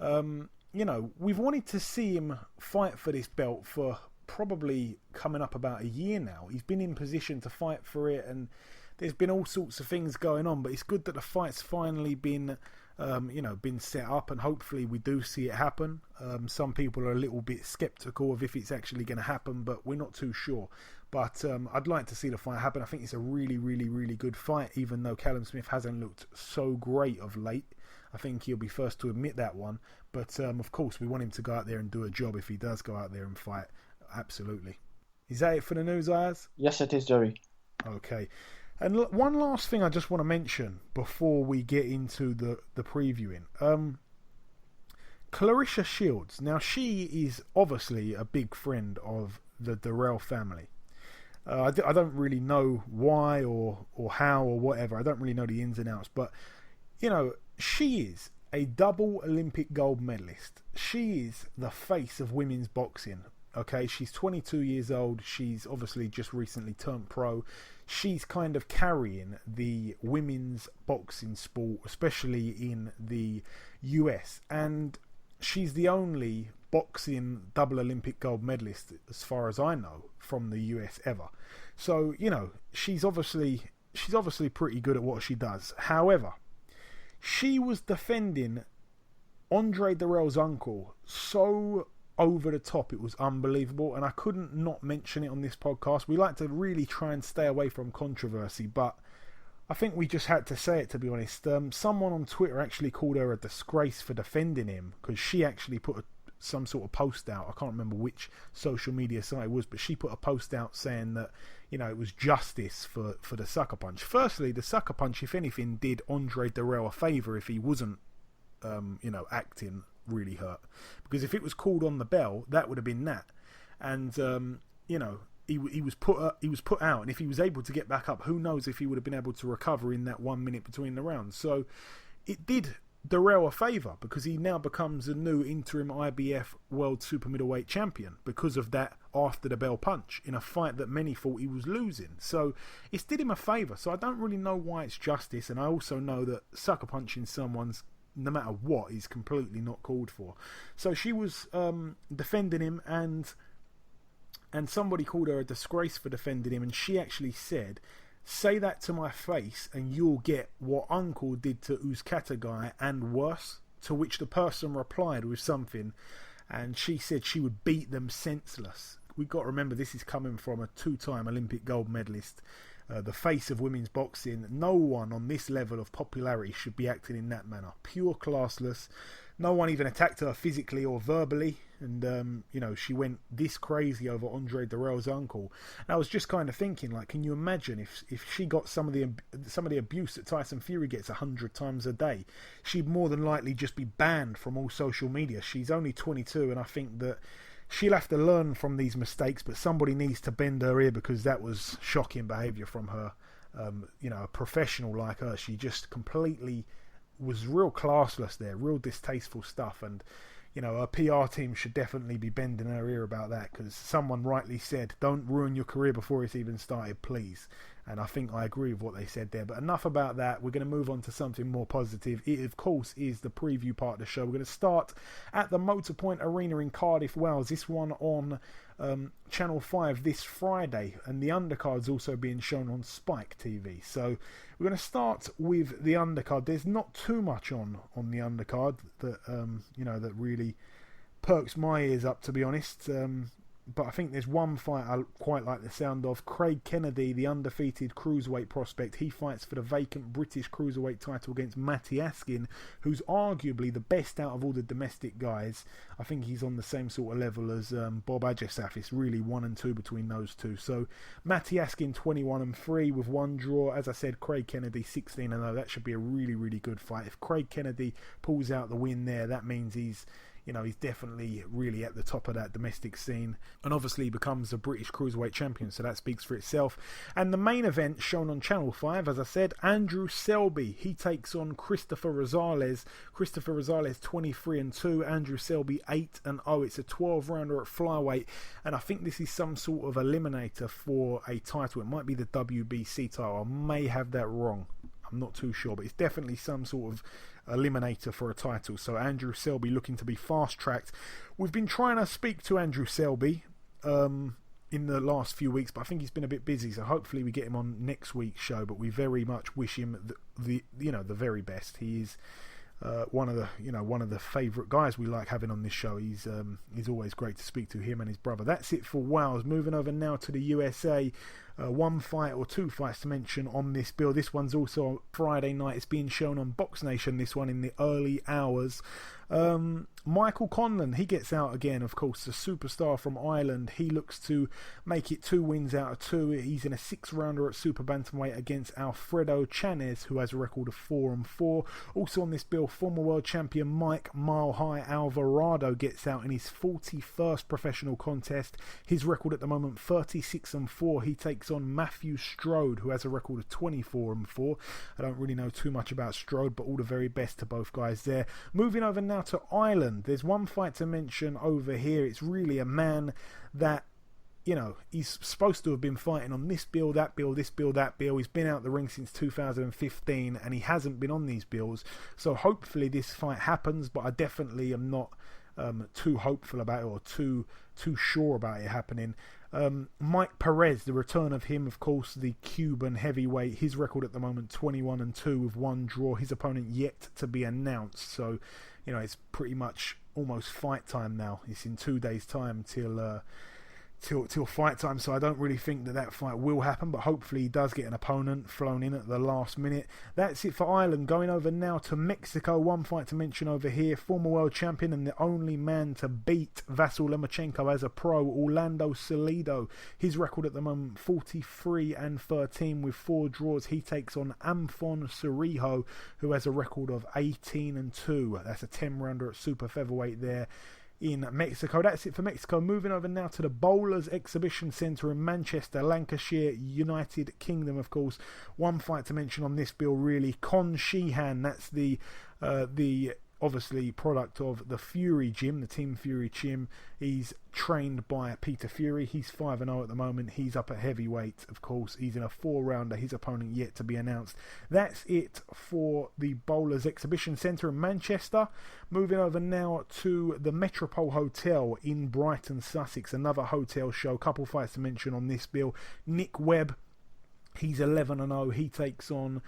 wanted to see him fight for this belt for probably coming up about a year now. He's been in position to fight for it, and there's been all sorts of things going on, but it's good that the fight's finally been set up, and hopefully we do see it happen. Some people are a little bit sceptical of if it's actually going to happen, but we're not too sure. But I'd like to see the fight happen. I think it's a really good fight, even though Callum Smith hasn't looked so great of late. I think he'll be first to admit that one. But of course, we want him to go out there and do a job if he does go out there and fight. Absolutely. Is that it for the news, Ayaz? Yes, it is, Jerry. Okay. And one last thing I just want to mention before we get into the previewing. Claressa Shields. Now, she is obviously a big friend of the Durrell family. I don't really know why or how or whatever. I don't really know the ins and outs. But, she is a double Olympic gold medalist. She is the face of women's boxing. Okay, she's 22 years old. She's obviously just recently turned pro. She's kind of carrying the women's boxing sport, especially in the US. And she's the only boxing double Olympic gold medalist, as far as I know, from the US ever. So, she's obviously pretty good at what she does. However, she was defending Andre Durrell's uncle so over the top, it was unbelievable, and I couldn't not mention it on this podcast. We like to really try and stay away from controversy, but I think we just had to say it, to be honest. Someone on Twitter actually called her a disgrace for defending him, because she actually put some sort of post out. I can't remember which social media site it was, but she put a post out saying that it was justice for the sucker punch. Firstly, the sucker punch, if anything, did Andre Durrell a favour if he wasn't acting really hurt, because if it was called on the bell, that would have been that. And he was put out, and if he was able to get back up, who knows if he would have been able to recover in that 1 minute between the rounds. So it did Durrell a favour, because he now becomes a new interim IBF World Super-Middleweight champion because of that after the bell punch in a fight that many thought he was losing. So it's did him a favour. So I don't really know why it's justice, and I also know that sucker punching someone's, no matter what, is completely not called for. So she was defending him, and somebody called her a disgrace for defending him, and she actually said, "Say that to my face and you'll get what Uncle did to Uzcatagai and worse," to which the person replied with something, and she said she would beat them senseless. We've got to remember, this is coming from a 2-time Olympic gold medalist, the face of women's boxing. No one on this level of popularity should be acting in that manner. Pure classless. No one even attacked her physically or verbally, and she went this crazy over Andre Durrell's uncle. And I was just kind of thinking, like, can you imagine if she got some of the abuse that Tyson Fury gets 100 times a day? She'd more than likely just be banned from all social media. She's only 22, and I think that she'll have to learn from these mistakes, but somebody needs to bend her ear, because that was shocking behaviour from her. A professional like her, she just completely was real classless there, real distasteful stuff, and her PR team should definitely be bending her ear about that, because someone rightly said, don't ruin your career before it's even started, please. And I think I agree with what they said there. But enough about that. We're going to move on to something more positive. It, of course, is the preview part of the show. We're going to start at the Motorpoint Arena in Cardiff, Wales. This one on Channel 5 this Friday. And the undercard's also being shown on Spike TV. So we're going to start with the undercard. There's not too much on the undercard that, that really perks my ears up, to be honest. But I think there's one fight I quite like the sound of. Craig Kennedy, the undefeated cruiserweight prospect, he fights for the vacant British cruiserweight title against Matty Askin, who's arguably the best out of all the domestic guys. I think he's on the same sort of level as Bob Ajasaf. It's really 1 and 2 between those two. So Matty Askin 21 and 3 with one draw. As I said, Craig Kennedy 16 and 0. That should be a really, really good fight. If Craig Kennedy pulls out the win there, that means he's definitely really at the top of that domestic scene, and obviously becomes a British Cruiserweight champion, so that speaks for itself. And the main event shown on Channel 5, as I said, Andrew Selby, he takes on Christopher Rosales. Christopher Rosales 23 and 2, Andrew Selby 8 and 0. It's a 12-rounder at flyweight, and I think this is some sort of eliminator for a title. It might be the WBC title. I may have that wrong. I'm not too sure, but it's definitely some sort of eliminator for a title. So Andrew Selby looking to be fast-tracked. We've been trying to speak to Andrew Selby in the last few weeks, but I think he's been a bit busy, so hopefully we get him on next week's show. But we very much wish him the very best. He is one of the favourite guys we like having on this show. He's always great to speak to, him and his brother. That's it for Wales. Moving over now to the USA. One fight or two fights to mention on this bill. This one's also Friday night. It's being shown on Box Nation, this one, in the early hours. Michael Conlan, he gets out again, of course, the superstar from Ireland. He looks to make it 2 wins out of 2. He's in a 6-rounder at Super Bantamweight against Alfredo Chanez, who has a record of 4 and 4. Also on this bill, former world champion Mike Mile High Alvarado gets out in his 41st professional contest. His record at the moment, 36 and 4. He takes on Matthew Strode, who has a record of 24 and 4. I don't really know too much about Strode, but all the very best to both guys there. Moving over now to Ireland. There's one fight to mention over here. It's really a man that, he's supposed to have been fighting on this bill, that bill, this bill, that bill. He's been out the ring since 2015 and he hasn't been on these bills. So hopefully this fight happens, but I definitely am not too hopeful about it, or too sure about it happening. Mike Perez, the return of him, of course, the Cuban heavyweight. His record at the moment, 21 and 2 with one draw. His opponent yet to be announced. So, it's pretty much almost fight time now. It's in 2 days' time till fight time, so I don't really think that fight will happen, but hopefully he does get an opponent flown in at the last minute. That's it for Ireland. Going over now to Mexico. One fight to mention over here. Former world champion and the only man to beat Vasyl Lomachenko as a pro, Orlando Salido. His record at the moment, 43 and 13 with 4 draws. He takes on Anfon Cerrillo, who has a record of 18 and 2. That's a 10-rounder at Super-Featherweight there in Mexico. That's it for Mexico. Moving over now to the Bowlers Exhibition Centre in Manchester, Lancashire, United Kingdom, of course. One fight to mention on this bill, really. Con Sheehan, that's the obviously product of the Fury Gym, the Team Fury Gym. He's trained by Peter Fury. He's 5-0 at the moment. He's up at heavyweight, of course. He's in a 4-rounder. His opponent yet to be announced. That's it for the Bowlers Exhibition Centre in Manchester. Moving over now to the Metropole Hotel in Brighton, Sussex. Another hotel show. Couple fights to mention on this bill. Nick Webb, he's 11 and 0. He takes on,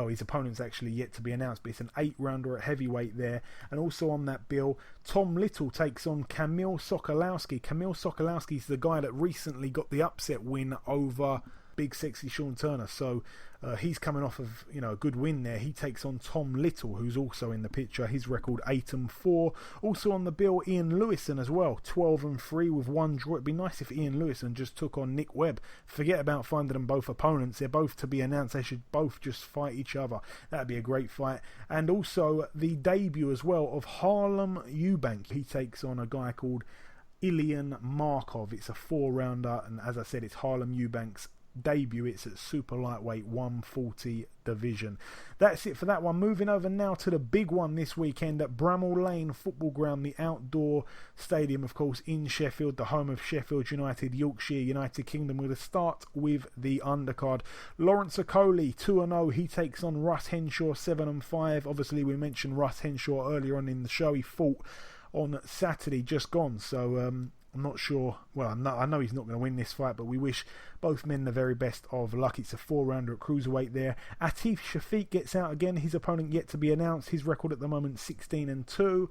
his opponent's actually yet to be announced, but it's an 8-rounder at heavyweight there. And also on that bill, Tom Little takes on Kamil Sokolowski. Kamil Sokolowski is the guy that recently got the upset win over Big Sexy Sean Turner. So he's coming off of a good win there. He takes on Tom Little, who's also in the picture. His record 8 and 4. Also on the bill, Ian Lewison as well, 12 and 3 with one draw. It'd be nice if Ian Lewison just took on Nick Webb. Forget about finding them both opponents. They're both to be announced. They should both just fight each other. That'd be a great fight. And also the debut as well of Harlem Eubank. He takes on a guy called Ilian Markov. It's a 4-rounder, and as I said, it's Harlem Eubank's debut. It's at super lightweight 140 division. That's it for that one. Moving over now to the big one this weekend at Bramall Lane Football Ground, the outdoor stadium, of course, in Sheffield, the home of Sheffield United, Yorkshire, United Kingdom. We're going to start with the undercard. Lawrence Okoli, 2-0. He takes on Russ Henshaw, 7-5. Obviously, we mentioned Russ Henshaw earlier on in the show. He fought on Saturday, just gone. So, I'm not sure. Well, I know he's not going to win this fight, but we wish both men the very best of luck. It's a 4-rounder at cruiserweight there. Atif Shafiq gets out again. His opponent yet to be announced. His record at the moment 16-2.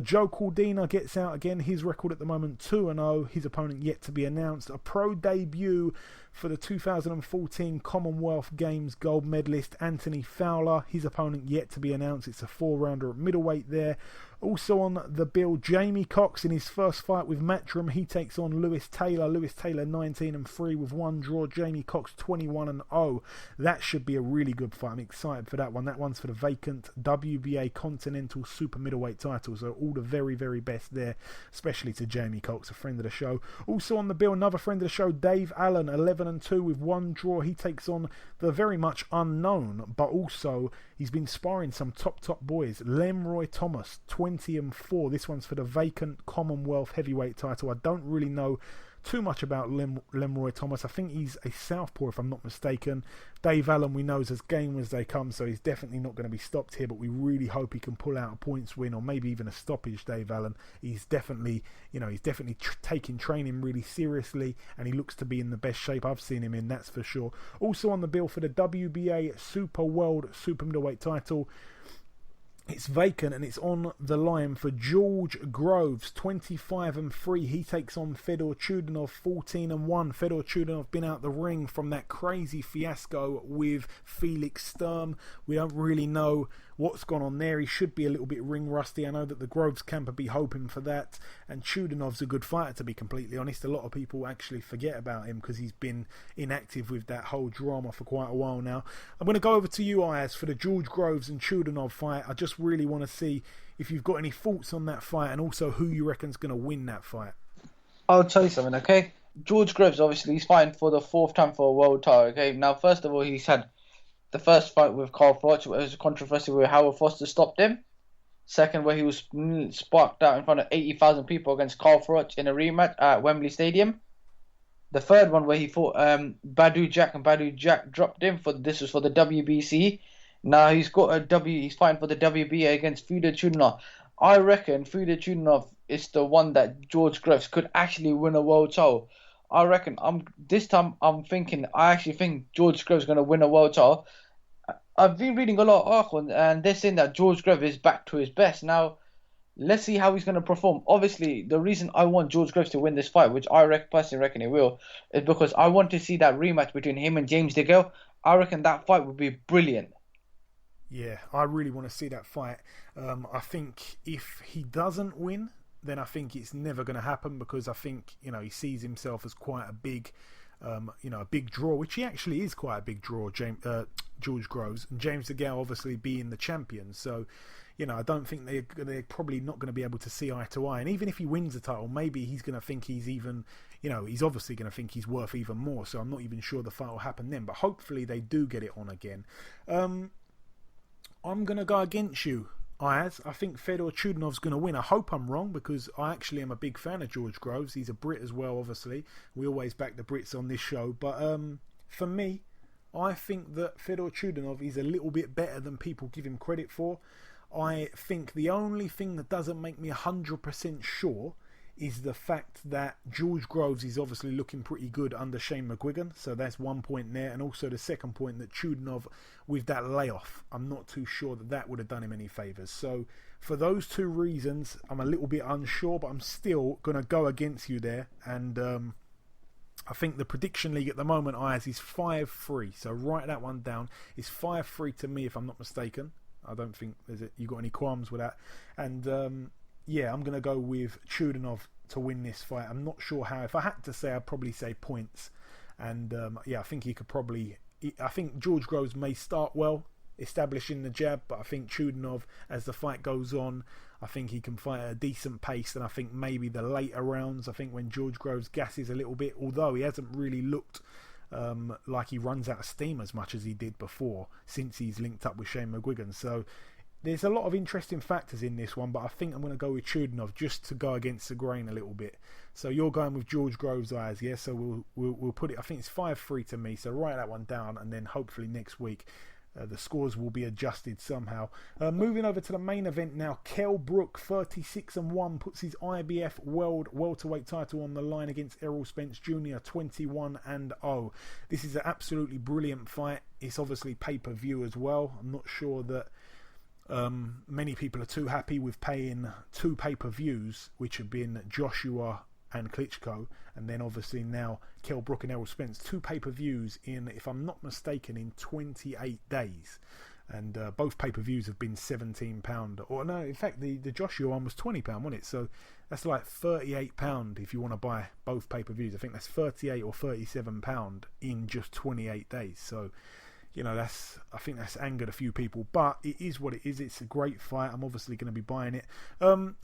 Joe Cordina gets out again. His record at the moment 2-0. His opponent yet to be announced. A pro debut for the 2014 Commonwealth Games gold medalist Anthony Fowler. His opponent yet to be announced. It's a 4-rounder at middleweight there. Also on the bill, Jamie Cox in his first fight with Matchroom. He takes on Lewis Taylor. Lewis Taylor 19-3 with one draw. Jamie Cox 21-0. That should be a really good fight. I'm excited for that one. That one's for the vacant WBA Continental Super Middleweight title. So all the very, very best there, especially to Jamie Cox, a friend of the show. Also on the bill, another friend of the show, Dave Allen, 11-2 with one draw. He takes on the very much unknown, but also he's been sparring some top boys. Lerrone Thomas, 20-4. This one's for the vacant Commonwealth heavyweight title. I don't really know too much about Lerrone Thomas. I think he's a southpaw, if I'm not mistaken. Dave Allen, we know, is as game as they come, so he's definitely not going to be stopped here, but we really hope he can pull out a points win or maybe even a stoppage. Dave Allen, he's definitely taking training really seriously, and he looks to be in the best shape I've seen him in, that's for sure. Also on the bill for the WBA Super World Super Middleweight title, it's vacant and it's on the line for George Groves, 25-3. He takes on Fedor Chudanov, 14-1. Fedor Chudanov been out the ring from that crazy fiasco with Felix Sturm. We don't really know what's gone on there. He should be a little bit ring rusty. I know that the Groves camp would be hoping for that. And Chudanov's a good fighter, to be completely honest. A lot of people actually forget about him because he's been inactive with that whole drama for quite a while now. I'm going to go over to you, Ayaz, for the George Groves and Chudanov fight. I just really want to see if you've got any thoughts on that fight and also who you reckon's going to win that fight. I'll tell you something, okay? George Groves, obviously, he's fighting for the fourth time for a world title, okay? Now, first of all, he's had the first fight with Carl Frampton, where it was a controversy where Howard Foster stopped him. Second, where he was sparked out in front of 80,000 people against Carl Frampton in a rematch at Wembley Stadium. The third one, where he fought Badu Jack, and Badu Jack dropped him. This was for the WBC. Now he's fighting for the WBA against Fedor Chudanov. I reckon Fedor Chudanov is the one that George Groves could actually win a world title. I reckon I actually think George Groves is going to win a world title. I've been reading a lot of articles and they're saying that George Groves is back to his best. Now, let's see how he's going to perform. Obviously, the reason I want George Groves to win this fight, which I personally reckon he will, is because I want to see that rematch between him and James DeGale. I reckon that fight would be brilliant. Yeah, I really want to see that fight. I think if he doesn't win, then I think it's never going to happen, because I think, he sees himself as quite a big, a big draw, which he actually is quite a big draw, George Groves, and James DeGale obviously being the champion. So, I don't think they're probably not going to be able to see eye to eye. And even if he wins the title, maybe he's going to think he's even, he's obviously going to think he's worth even more. So I'm not even sure the fight will happen then. But hopefully they do get it on again. I'm going to go against you, Ayaz. I think Fedor Chudanov's going to win. I hope I'm wrong, because I actually am a big fan of George Groves. He's a Brit as well, obviously. We always back the Brits on this show. But for me, I think that Fedor Chudanov is a little bit better than people give him credit for. I think the only thing that doesn't make me 100% sure is the fact that George Groves is obviously looking pretty good under Shane McGuigan, so that's 1 point there. And also the second point, that Chudanov, with that layoff, I'm not too sure that would have done him any favours. So for those two reasons, I'm a little bit unsure, but I'm still going to go against you there. And I think the prediction league at the moment, Ayaz, is 5-3. So write that one down. It's 5-3 to me, if I'm not mistaken. I don't think you got any qualms with that. And yeah, I'm going to go with Chudanov to win this fight. I'm not sure how. If I had to say, I'd probably say points. And I think he could probably... I think George Groves may start well, establishing the jab, but I think Chudanov, as the fight goes on, I think he can fight at a decent pace. And I think maybe the later rounds, I think when George Groves gasses a little bit, although he hasn't really looked like he runs out of steam as much as he did before since he's linked up with Shane McGuigan. So there's a lot of interesting factors in this one, but I think I'm going to go with Chudinov just to go against the grain a little bit. So you're going with George Groves Ayaz, yeah? So we'll put it, I think it's 5-3 to me, so write that one down, and then hopefully next week the scores will be adjusted somehow. Moving over to the main event now, Kell Brook, 36-1, puts his IBF World Welterweight title on the line against Errol Spence Jr, 21-0. This is an absolutely brilliant fight. It's obviously pay-per-view as well. I'm not sure that many people are too happy with paying 2 pay-per-views, which have been Joshua and Klitschko, and then obviously now Kell Brook and Errol Spence, 2 pay-per-views in, if I'm not mistaken, in 28 days. And both pay-per-views have been £17. Or no, in fact, the Joshua one was £20, wasn't it? So that's like £38 if you want to buy both pay-per-views. I think that's £38 or £37 in just 28 days. So, you know, I think that's angered a few people, but it is what it is. It's a great fight. I'm obviously going to be buying it.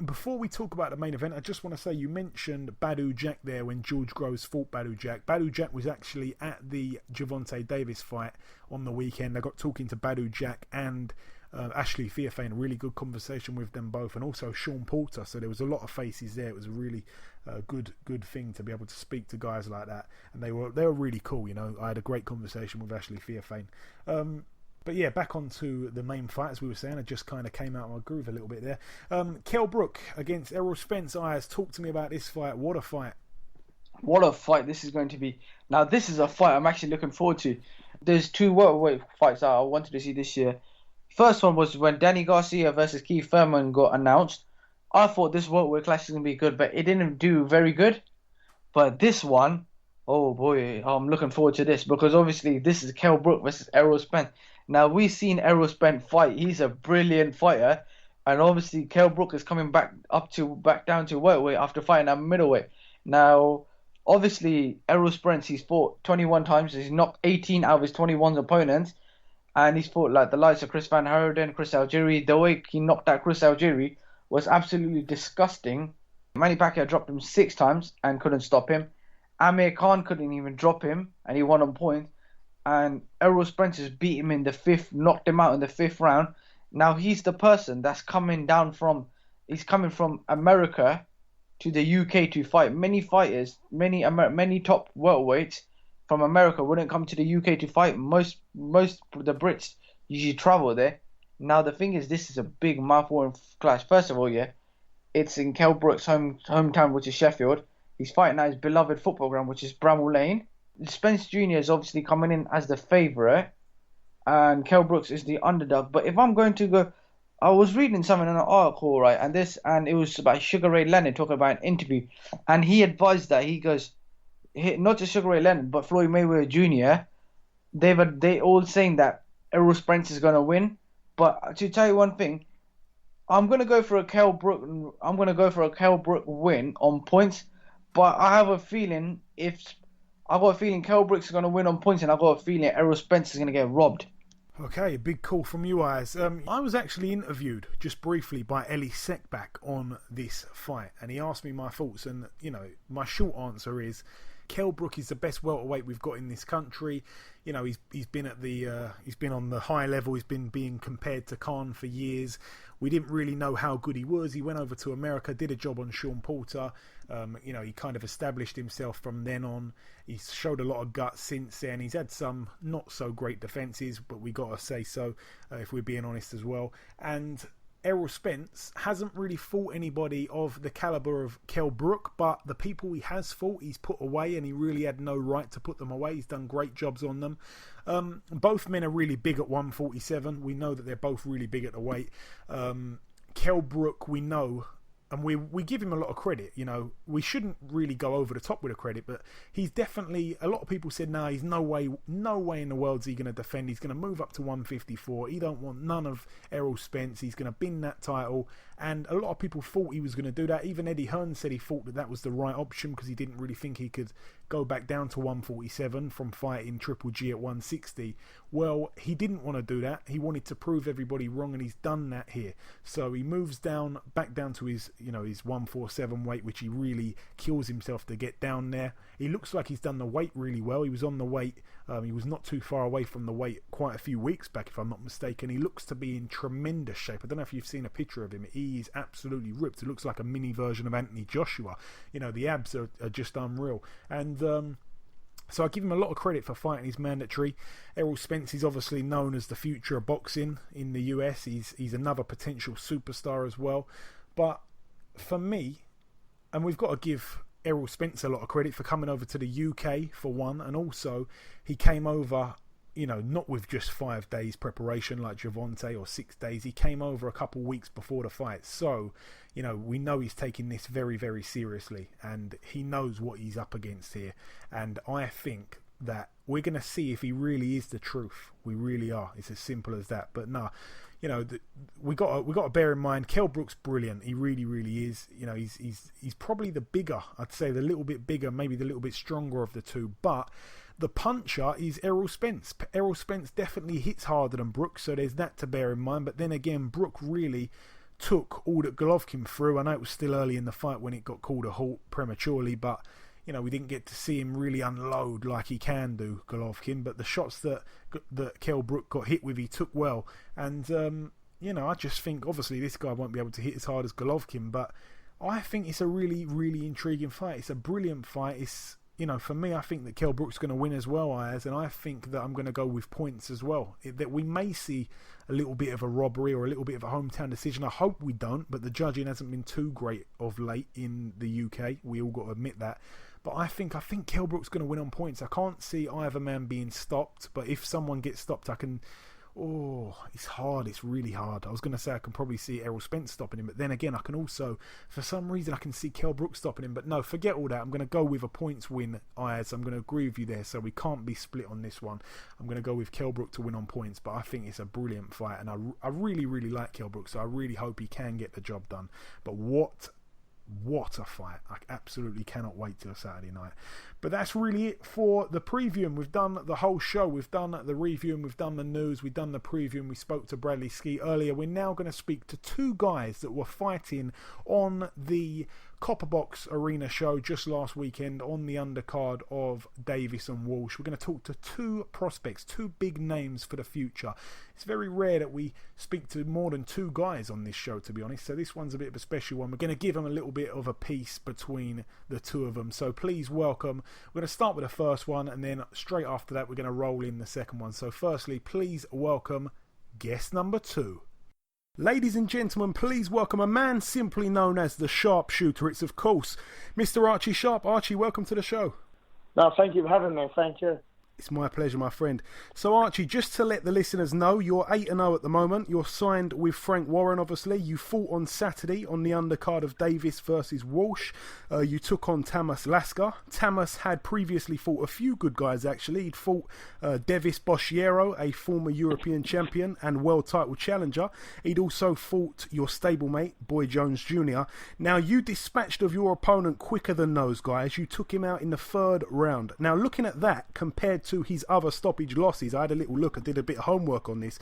Before we talk about the main event, I just want to say you mentioned Badu Jack there when George Groves fought Badu Jack. Badu Jack was actually at the Gervonta Davis fight on the weekend. I got talking to Badu Jack and Ashley Theophane, a really good conversation with them both, and also Sean Porter. So there was a lot of faces there. It was a really good thing to be able to speak to guys like that, and they were really cool. You know, I had a great conversation with Ashley Theophane. But yeah, back onto the main fight, as we were saying. I just kind of came out of my groove a little bit there. Kell Brook against Errol Spence. Ayaz, talk to me about this fight. What a fight! What a fight this is going to be. Now, this is a fight I'm actually looking forward to. There's 2 welterweight fights that I wanted to see this year. First one was when Danny Garcia versus Keith Thurman got announced. I thought this welterweight clash was going to be good, but it didn't do very good. But this one, oh boy, I'm looking forward to this, because obviously this is Kell Brook versus Errol Spence. Now, we've seen Errol Spence fight. He's a brilliant fighter. And obviously Kell Brook is coming back down to welterweight after fighting at middleweight. Now, obviously, Errol Spence, he's fought 21 times. He's knocked 18 out of his 21 opponents. And he's fought like the likes of Chris Van Houten, Chris Algieri. The way he knocked out Chris Algieri was absolutely disgusting. Manny Pacquiao dropped him 6 times and couldn't stop him. Amir Khan couldn't even drop him, and he won on points. And Errol Spence beat him in the 5th, knocked him out in the 5th round. Now he's the person that's coming from America to the UK to fight. Many fighters, many top welterweights from America wouldn't come to the UK to fight. Most of the Brits usually travel there. Now the thing is, this is a big mouth-watering clash. First of all, yeah, it's in Kell Brook's hometown, which is Sheffield. He's fighting at his beloved football ground, which is Bramall Lane. Spence Jr. is obviously coming in as the favourite, and Kell Brooks is the underdog. But if I'm going to go, I was reading something in an article, right, and it was about Sugar Ray Leonard talking about an interview, and he advised that, he goes, not just Sugar Ray Leonard, but Floyd Mayweather Jr., they all saying that Errol Spence is going to win. But to tell you one thing, I'm going to go for a Kell Brook win on points, but I have a feeling Kell Brook is going to win on points, and I've got a feeling Errol Spence is going to get robbed. Okay, big call from you guys. I was actually interviewed just briefly by Eli Sekbak on this fight, and he asked me my thoughts, and you know, my short answer is Kell Brook is the best welterweight we've got in this country. You know, he's been on the high level. He's been being compared to Khan for years. We didn't really know how good he was. He went over to America, did a job on Sean Porter. You know, he kind of established himself from then on. He's showed a lot of guts since then. He's had some not so great defences, but we got to say so, if we're being honest as well. And Errol Spence hasn't really fought anybody of the calibre of Kell Brook, but the people he has fought, he's put away, and he really had no right to put them away. He's done great jobs on them. Both men are really big at 147. We know that they're both really big at the weight. Kell Brook, we know, and we give him a lot of credit. You know, we shouldn't really go over the top with the credit, but he's definitely, a lot of people said, he's no way in the world is he going to defend. He's going to move up to 154. He don't want none of Errol Spence. He's going to bin that title, and a lot of people thought he was going to do that. Even Eddie Hearn said he thought that was the right option, because he didn't really think he could go back down to 147 from fighting Triple G at 160. Well, he didn't want to do that. He wanted to prove everybody wrong, and he's done that here. So he moves back down to his 147 weight, which he really kills himself to get down there. He looks like he's done the weight really well. He was on the weight. He was not too far away from the weight quite a few weeks back, if I'm not mistaken. He looks to be in tremendous shape. I don't know if you've seen a picture of him. He is absolutely ripped. It looks like a mini version of Anthony Joshua. The abs are just unreal. And so I give him a lot of credit for fighting his mandatory. Errol Spence is obviously known as the future of boxing in the US. He's another potential superstar as well. But for me, and we've got to give Errol Spence a lot of credit for coming over to the UK for one, and also he came over, not with just 5 days preparation like Gervonta or 6 days. He came over a couple weeks before the fight. So, we know he's taking this very, very seriously, and he knows what he's up against here. And I think that we're going to see if he really is the truth. We really are. It's as simple as that. But no, we got to bear in mind, Kell Brook's brilliant. He really, really is. He's probably the bigger. I'd say the little bit bigger, maybe the little bit stronger of the two. But the puncher is Errol Spence. Errol Spence definitely hits harder than Brook, so there's that to bear in mind. But then again, Brook really took all that Golovkin threw. I know it was still early in the fight when it got called a halt prematurely, but we didn't get to see him really unload like he can do, Golovkin. But the shots that Kell Brook got hit with, he took well. And I just think obviously this guy won't be able to hit as hard as Golovkin, but I think it's a really, really intriguing fight. It's a brilliant fight. It's for me, I think that Kell Brook's going to win as well, Ayaz, and I think that I'm going to go with points as well. That we may see a little bit of a robbery or a little bit of a hometown decision. I hope we don't, but the judging hasn't been too great of late in the UK. We all got to admit that. But I think Kell Brook's going to win on points. I can't see either man being stopped, but if someone gets stopped, I can... Oh, it's hard. It's really hard. I was going to say I can probably see Errol Spence stopping him, but then again, I can also, for some reason, I can see Kell Brook stopping him. But no, forget all that. I'm going to go with a points win, Ayaz. I'm going to agree with you there, so we can't be split on this one. I'm going to go with Kell Brook to win on points, but I think it's a brilliant fight, and I really, really like Kell Brook, so I really hope he can get the job done. But what a fight. I absolutely cannot wait till Saturday night. But that's really it for the preview. And we've done the whole show. We've done the review, and we've done the news, we've done the preview, and we spoke to Bradley Skeete earlier. We're now going to speak to two guys that were fighting on the Copperbox Arena show just last weekend on the undercard of Davis and Walsh. We're going to talk to two prospects, two big names for the future. It's very rare that we speak to more than two guys on this show, to be honest, so this one's a bit of a special one. We're going to give them a little bit of a piece between the two of them, so please welcome. We're going to start with the first one, and then straight after that we're going to roll in the second one. So firstly, please welcome guest number 2. Ladies and gentlemen, please welcome a man simply known as the Sharpshooter. It's, of course, Mr. Archie Sharp. Archie, welcome to the show. No, thank you for having me. Thank you. It's my pleasure, my friend. So, Archie, just to let the listeners know, you're 8-0 at the moment. You're signed with Frank Warren, obviously. You fought on Saturday on the undercard of Davis versus Walsh. You took on Tamas Lasker. Tamas had previously fought a few good guys, actually. He'd fought Devis Boshiero, a former European champion and world title challenger. He'd also fought your stablemate, Boy Jones Jr. Now, you dispatched of your opponent quicker than those guys. You took him out in the 3rd round. Now, looking at that, compared to his other stoppage losses, I had a little look, I did a bit of homework on this.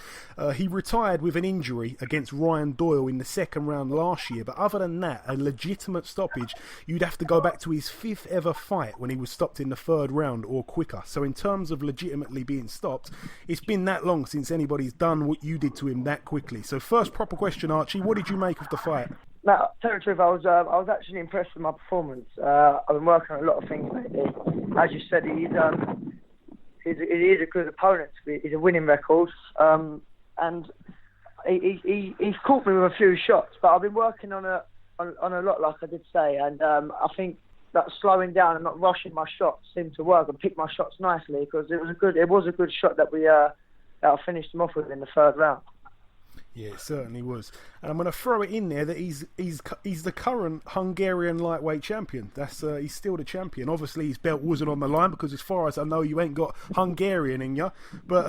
He retired with an injury against Ryan Doyle in the 2nd round last year, but other than that, a legitimate stoppage, you'd have to go back to his 5th ever fight when he was stopped in the 3rd round or quicker. So in terms of legitimately being stopped, it's been that long since anybody's done what you did to him that quickly. So first proper question, Archie, what did you make of the fight? No, to tell you the truth, I was actually impressed with my performance. I've been working on a lot of things lately. As you said, he is a good opponent. He's a winning record, and he's caught me with a few shots. But I've been working on a lot, like I did say, and I think that slowing down and not rushing my shots seemed to work. I picked my shots nicely because it was a good shot that I finished him off with in the 3rd round. Yeah, it certainly was. And I'm going to throw it in there that he's the current Hungarian lightweight champion. He's still the champion. Obviously, his belt wasn't on the line because, as far as I know, you ain't got Hungarian in you. But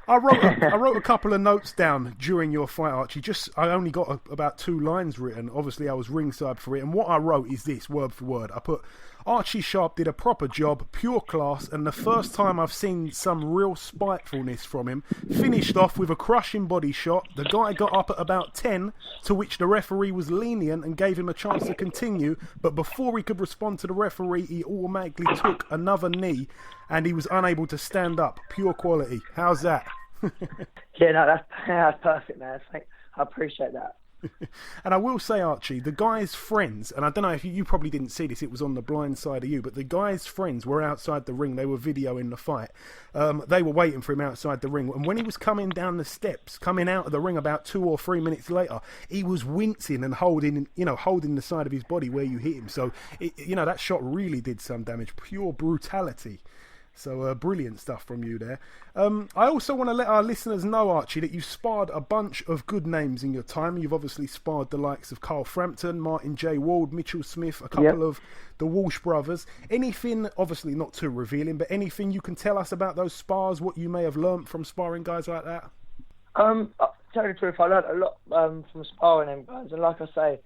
I wrote a couple of notes down during your fight, Archie. I only got about 2 lines written. Obviously, I was ringside for it. And what I wrote is this, word for word. I put, Archie Sharp did a proper job, pure class, and the first time I've seen some real spitefulness from him. Finished off with a crushing body shot. The guy got up at about 10, to which the referee was lenient and gave him a chance to continue. But before he could respond to the referee, he automatically took another knee, and he was unable to stand up. Pure quality. How's that? Yeah, no, that's perfect, man. I appreciate that. And I will say, Archie, the guy's friends, and I don't know if you probably didn't see this, it was on the blind side of you, but the guy's friends were outside the ring. They were videoing the fight. They were waiting for him outside the ring. And when he was coming down the steps, coming out of the ring about 2 or 3 minutes later, he was wincing and holding the side of his body where you hit him. So, that shot really did some damage. Pure brutality. So brilliant stuff from you there. I also want to let our listeners know, Archie, that you sparred a bunch of good names in your time. You've obviously sparred the likes of Carl Frampton, Martin J. Ward, Mitchell Smith, a couple of the Walsh brothers. Anything, obviously not too revealing, but anything you can tell us about those spars, what you may have learnt from sparring guys like that? I'll tell you the truth, I learnt a lot from sparring them guys. And like I say,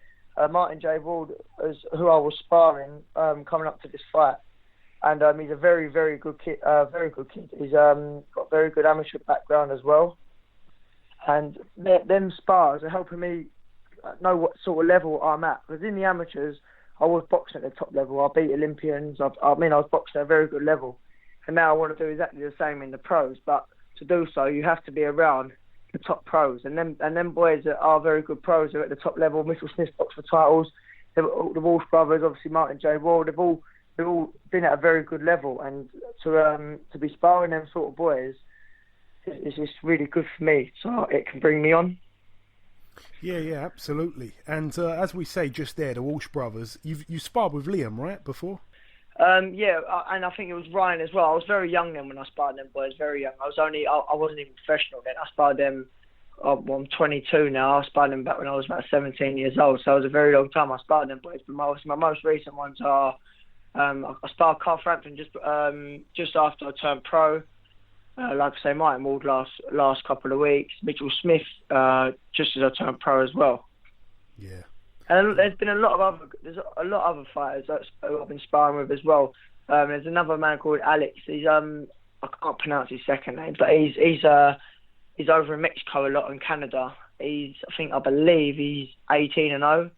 Martin J. Ward is who I was sparring coming up to this fight. And he's a very, very good kid. He's got a very good amateur background as well. And them spars are helping me know what sort of level I'm at. Because in the amateurs, I was boxing at the top level. I beat Olympians. I was boxing at a very good level. And now I want to do exactly the same in the pros. But to do so, you have to be around the top pros. And them boys that are very good pros are at the top level. Mitchell Smith boxed for titles. The Walsh brothers, obviously Martin J. Ward, they've all been at a very good level, and to be sparring them sort of boys is just really good for me, so it can bring me on. Yeah, absolutely. And as we say just there, the Walsh brothers, you sparred with Liam, right, before? And I think it was Ryan as well. I was very young then when I sparred them boys, very young. I wasn't even professional then. I sparred them, I'm 22 now. I sparred them back when I was about 17 years old, so it was a very long time I sparred them boys. But my most recent ones are, I sparred Carl Frampton just after I turned pro. Like I say, Martin Ward last couple of weeks. Mitchell Smith just as I turned pro as well. Yeah. And there's a lot of other fighters that I've been sparring with as well. There's another man called Alex. He's I can't pronounce his second name, but he's over in Mexico a lot, in Canada. I believe he's 18-0.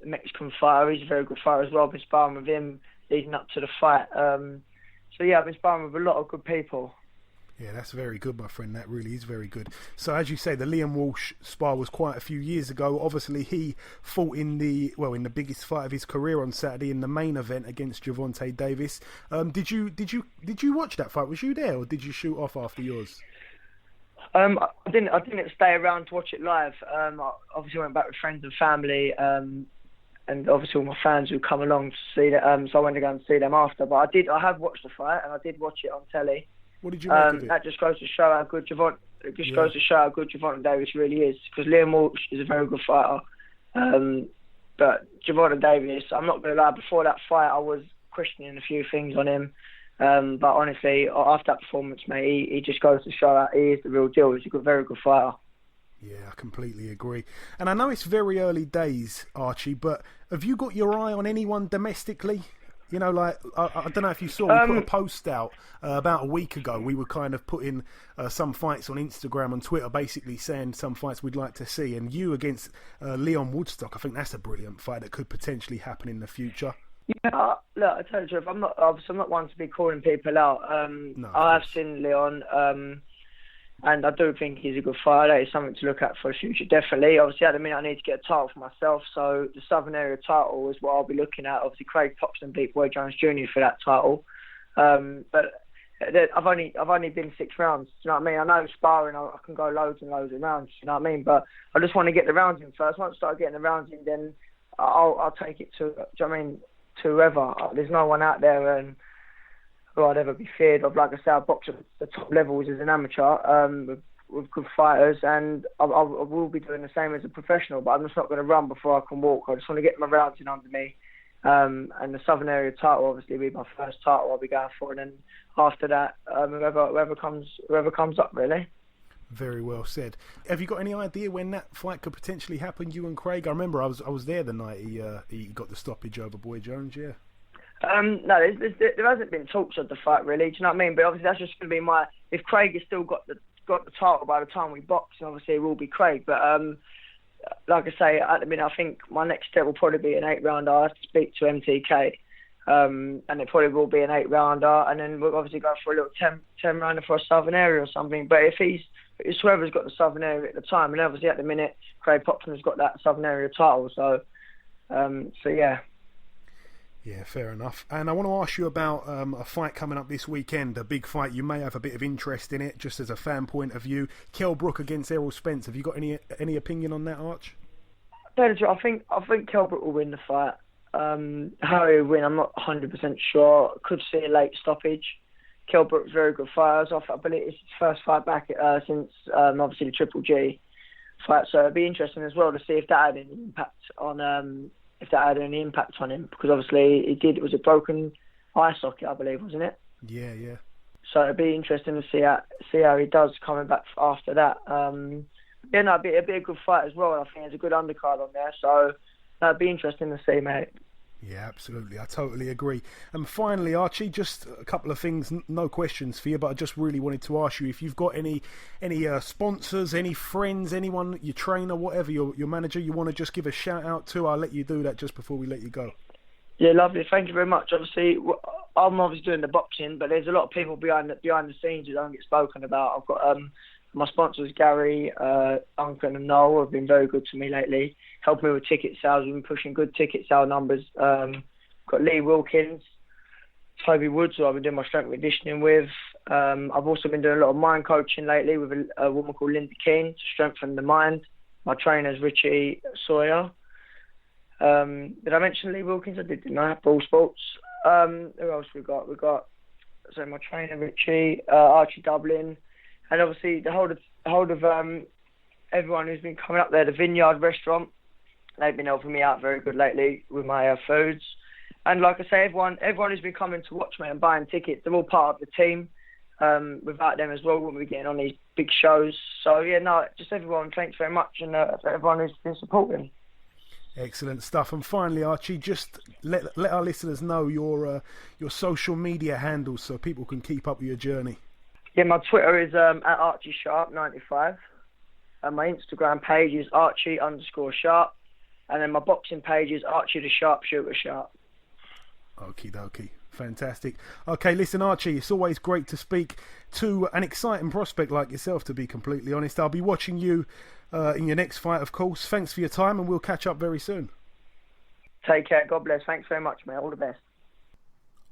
Mexican fighter. He's a very good fighter as well. I've been sparring with him leading up to the fight. So yeah, I've been sparring with a lot of good people. Yeah, that's very good, my friend. That really is very good. So as you say, the Liam Walsh spar was quite a few years ago. Obviously, he fought in the biggest fight of his career on Saturday in the main event against Gervonta Davis. Did you watch that fight? Was you there, or did you shoot off after yours? I didn't stay around to watch it live. I obviously went back with friends and family. And obviously all my fans who come along to see that, so I went to go and see them after. But I have watched the fight, and I did watch it on telly. What did you make of it? That just goes to show how good Gervonta Davis really is. Because Liam Walsh is a very good fighter, but Gervonta Davis, I'm not going to lie. Before that fight, I was questioning a few things on him. But honestly, after that performance, mate, he just goes to show that he is the real deal. He's a very good fighter. Yeah, I completely agree. And I know it's very early days, Archie, but have you got your eye on anyone domestically? I don't know if you saw, we put a post out about a week ago. We were kind of putting some fights on Instagram and Twitter, basically saying some fights we'd like to see. And you against Leon Woodstock, I think that's a brilliant fight that could potentially happen in the future. Yeah, look, I tell you the truth, I'm not one to be calling people out. I have seen Leon, and I do think he's a good fighter. It's something to look at for the future, definitely. Obviously, at the minute, I need to get a title for myself, so the Southern Area title is what I'll be looking at. Obviously, Craig Poxton beat Boy Jones Jr. for that title. But I've only been 6 rounds, do you know what I mean? I know sparring, I can go loads and loads of rounds, you know what I mean? But I just want to get the rounds in first. Once I start getting the rounds in, then I'll take it to, do you know what I mean, to whoever. There's no one out there who I'd ever be feared of. Like I said, I box at the top levels as an amateur with good fighters, and I will be doing the same as a professional, but I'm just not going to run before I can walk. I just want to get my rounds in under me And the Southern Area title obviously will be my first title I'll be going for, and then after that, whoever comes up really. Very well said. Have you got any idea when that fight could potentially happen, you and Craig? I remember I was there the night he got the stoppage over Boy Jones, yeah. No, there hasn't been talks of the fight really. Do you know what I mean? But obviously that's just going to be if Craig has still got the title by the time we box, obviously it will be Craig. But like I say, at the minute I think my next step will probably be an 8-rounder. I have to speak to MTK, and it probably will be an 8-rounder, and then we'll obviously go for a little 10-rounder for a Southern Area or something. But if it's whoever's got the Southern Area at the time, and obviously at the minute Craig Popson's got that Southern Area title, so yeah. Yeah, fair enough. And I want to ask you about a fight coming up this weekend, a big fight. You may have a bit of interest in it, just as a fan point of view. Brook against Errol Spence. Have you got any opinion on that, Arch? I think Kell Brook will win the fight. How he'll win, I'm not 100% sure. Could see a late stoppage. Kell Brook's very good fighter. I believe it's his first fight back since obviously the Triple G fight. So it'd be interesting as well to see if that had any impact on him, because obviously it was a broken eye socket, I believe, wasn't it? Yeah. So it'd be interesting to see how he does coming back after that. It'd be a good fight as well. I think there's a good undercard on there, so that'd be interesting to see, mate. Yeah, absolutely. I totally agree. And finally, Archie, just a couple of things, no questions for you, but I just really wanted to ask you if you've got any sponsors, any friends, anyone, your trainer, whatever, your manager, you want to just give a shout out to. I'll let you do that just before we let you go. Yeah, lovely. Thank you very much. Obviously, I'm obviously doing the boxing, but there's a lot of people behind the scenes who don't get spoken about. I've got my sponsors, Gary, Duncan and Noel, have been very good to me lately, helping me with ticket sales. We've been pushing good ticket sale numbers. Got Lee Wilkins, Toby Woods, who I've been doing my strength and conditioning with. I've also been doing a lot of mind coaching lately with a woman called Linda Keane to strengthen the mind. My trainer's Richie Sawyer. Did I mention Lee Wilkins? I did, didn't I? Ball Sports. Who else we got? So my trainer Richie, Archie Dublin. And obviously the whole of everyone who's been coming up there, the Vineyard restaurant, they've been helping me out very good lately with my foods. And like I say, everyone who's been coming to watch me and buying tickets, they're all part of the team. Without them as well, we wouldn't be getting on these big shows. So yeah, no, just everyone, thanks very much, and for everyone who's been supporting. Excellent stuff. And finally, Archie, just let our listeners know your social media handles so people can keep up with your journey. Yeah, my Twitter is at Archie Sharp 95, and my Instagram page is Archie_Sharp, and then my boxing page is Archie The Sharpshooter Sharp. Okie dokie. Fantastic. Okay, listen, Archie, it's always great to speak to an exciting prospect like yourself, to be completely honest. I'll be watching you in your next fight, of course. Thanks for your time, and we'll catch up very soon. Take care. God bless. Thanks very much, mate. All the best.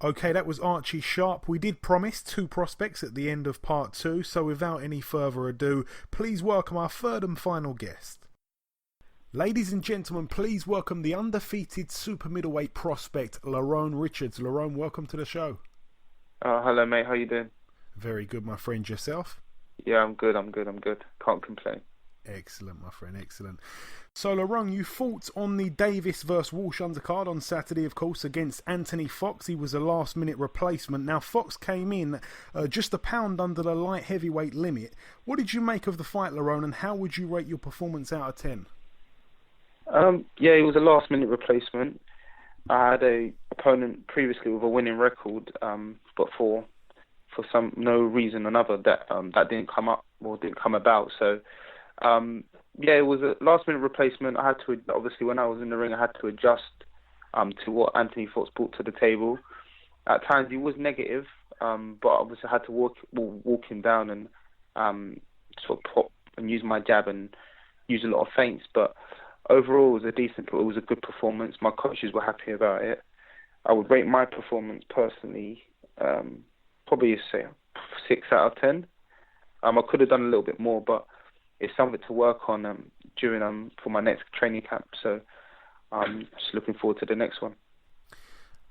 Okay, that was Archie Sharp. We did promise 2 prospects at the end of part 2, so without any further ado, please welcome our third and final guest. Ladies and gentlemen, please welcome the undefeated super-middleweight prospect, Lerrone Richards. Lerrone, welcome to the show. Hello, mate. How you doing? Very good, my friend. Yourself? Yeah, I'm good. Can't complain. Excellent, my friend, excellent. So, Lerrone, you fought on the Davis vs Walsh undercard on Saturday, of course, against Anthony Fox. He was a last-minute replacement. Now, Fox came in just a pound under the light heavyweight limit. What did you make of the fight, Lerrone, and how would you rate your performance out of 10? Yeah, he was a last-minute replacement. I had a opponent previously with a winning record, but for no reason or another, that didn't come up or didn't come about. So, yeah, it was a last-minute replacement. I had to, obviously, when I was in the ring, I had to adjust to what Anthony Fox brought to the table. At times, he was negative, but obviously, I had to walk him down and sort of pop and use my jab and use a lot of feints. But overall, it was a good performance. My coaches were happy about it. I would rate my performance personally, probably say 6 out of 10. I could have done a little bit more, but it's something to work on during for my next training camp. So I'm just looking forward to the next one.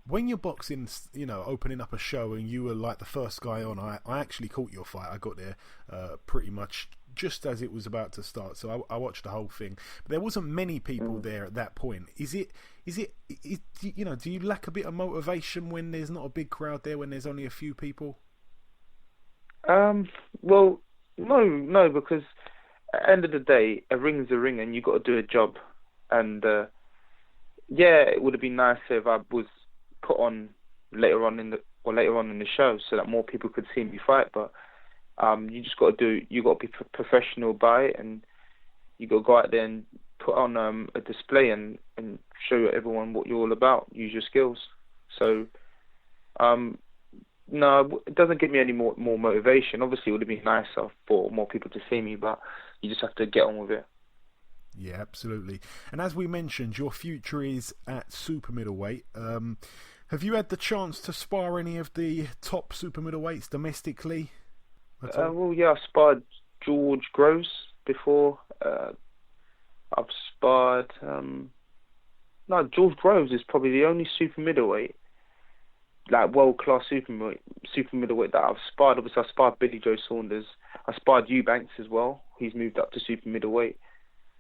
When you're boxing, opening up a show and you were like the first guy on, I actually caught your fight. I got there pretty much just as it was about to start, so I watched the whole thing. But there wasn't many people there at that point. Is it you know, do you lack a bit of motivation when there's not a big crowd there, when there's only a few people? Well, no, because at the end of the day, a ring's a ring, and you got to do a job. And it would have been nice if I was put on later on in the show, so that more people could see me fight. But you just got to be professional by it, and you got to go out there and put on a display and show everyone what you're all about. Use your skills. So, no, it doesn't give me any more motivation. Obviously, it would have been nicer for more people to see me, but you just have to get on with it. Yeah, absolutely. And as we mentioned, your future is at super-middleweight. Have you had the chance to spar any of the top super-middleweights domestically? Well, yeah, I've sparred George Groves before. I've sparred... George Groves is probably the only super-middleweight, like world-class super-middleweight that I've sparred. Obviously, I sparred Billy Joe Saunders. I sparred Eubanks as well. He's moved up to super-middleweight.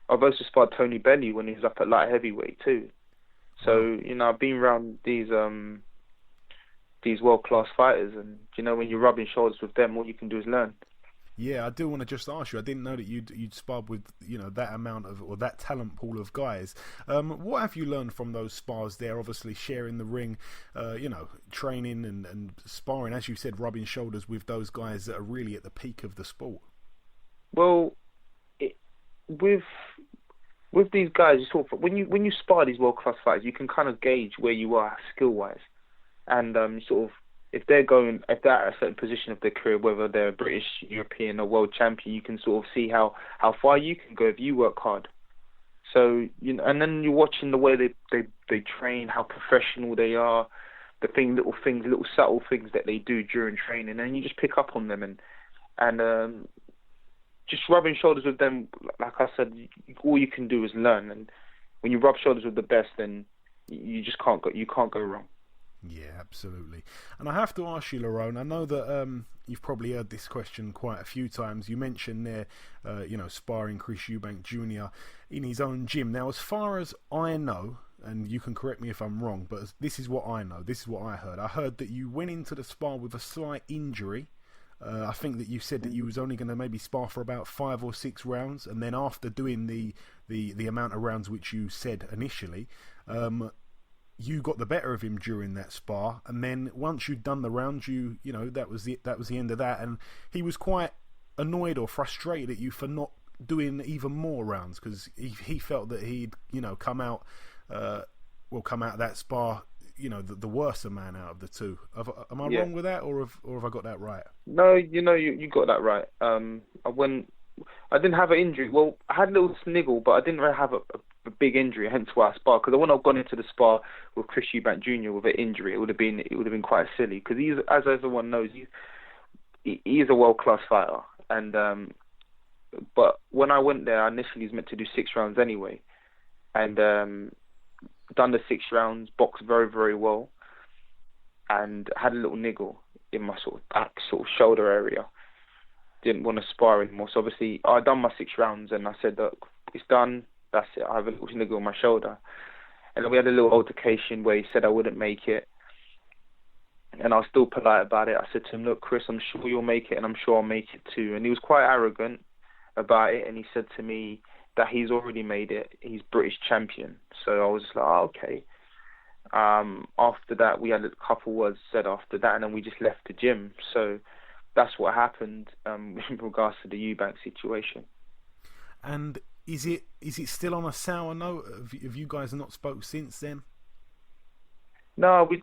I've also sparred Tony Bellew when he was up at light heavyweight too. So, you know, I've been around these world-class fighters, and, you know, when you're rubbing shoulders with them, all you can do is learn. Yeah, I do want to just ask you, I didn't know that you'd sparred with, you know, that amount of, or that talent pool of guys. What have you learned from those spars there? Obviously sharing the ring, you know, training and sparring, as you said, rubbing shoulders with those guys that are really at the peak of the sport. Well, with these guys, you sort of, when you spar these world class fighters, you can kind of gauge where you are skill wise, and sort of if they're at a certain position of their career, whether they're a British, European, or world champion, you can sort of see how far you can go if you work hard. So, you know, and then you're watching the way they train, how professional they are, little subtle things that they do during training, and you just pick up on them and just rubbing shoulders with them. Like I said, all you can do is learn, and when you rub shoulders with the best, then you just can't go wrong. Yeah, absolutely. And I have to ask you, Lerrone, I know that you've probably heard this question quite a few times. You mentioned there, you know, sparring Chris Eubank Jr. in his own gym. Now, as far as I know, and you can correct me if I'm wrong, but this is what I know, this is what I heard. I heard that you went into the spar with a slight injury. I think that you said that you was only going to maybe spar for about 5 or 6 rounds, and then after doing the amount of rounds which you said initially, you got the better of him during that spar, and then once you'd done the rounds, you know, that was the end of that, and he was quite annoyed or frustrated at you for not doing even more rounds, because he felt that he'd, you know, come out of that spar, you know, the worser man out of the two. Am I wrong with that, or have I got that right? No, you know, you got that right. I didn't have an injury. Well, I had a little sniggle, but I didn't really have a big injury. Hence why I sparred. Because I wouldn't have gone into the spar with Chris Eubank Jr. with an injury. It would have been quite silly. Because he's, as everyone knows, he is a world class fighter. And but when I went there, I initially was meant to do 6 rounds anyway, and done the 6 rounds, boxed very, very well, and had a little niggle in my sort of back, sort of shoulder area. Didn't want to spar anymore. So obviously, I'd done my 6 rounds, and I said, look, it's done. That's it. I have a little niggle on my shoulder. And then we had a little altercation where he said I wouldn't make it. And I was still polite about it. I said to him, look, Chris, I'm sure you'll make it, and I'm sure I'll make it too. And he was quite arrogant about it, and he said to me that he's already made it. He's British champion. So I was like, oh, okay. After that, we had a couple words said after that, and then we just left the gym. So that's what happened in regards to the Eubank situation. And is it still on a sour note? Have you guys not spoke since then? No, we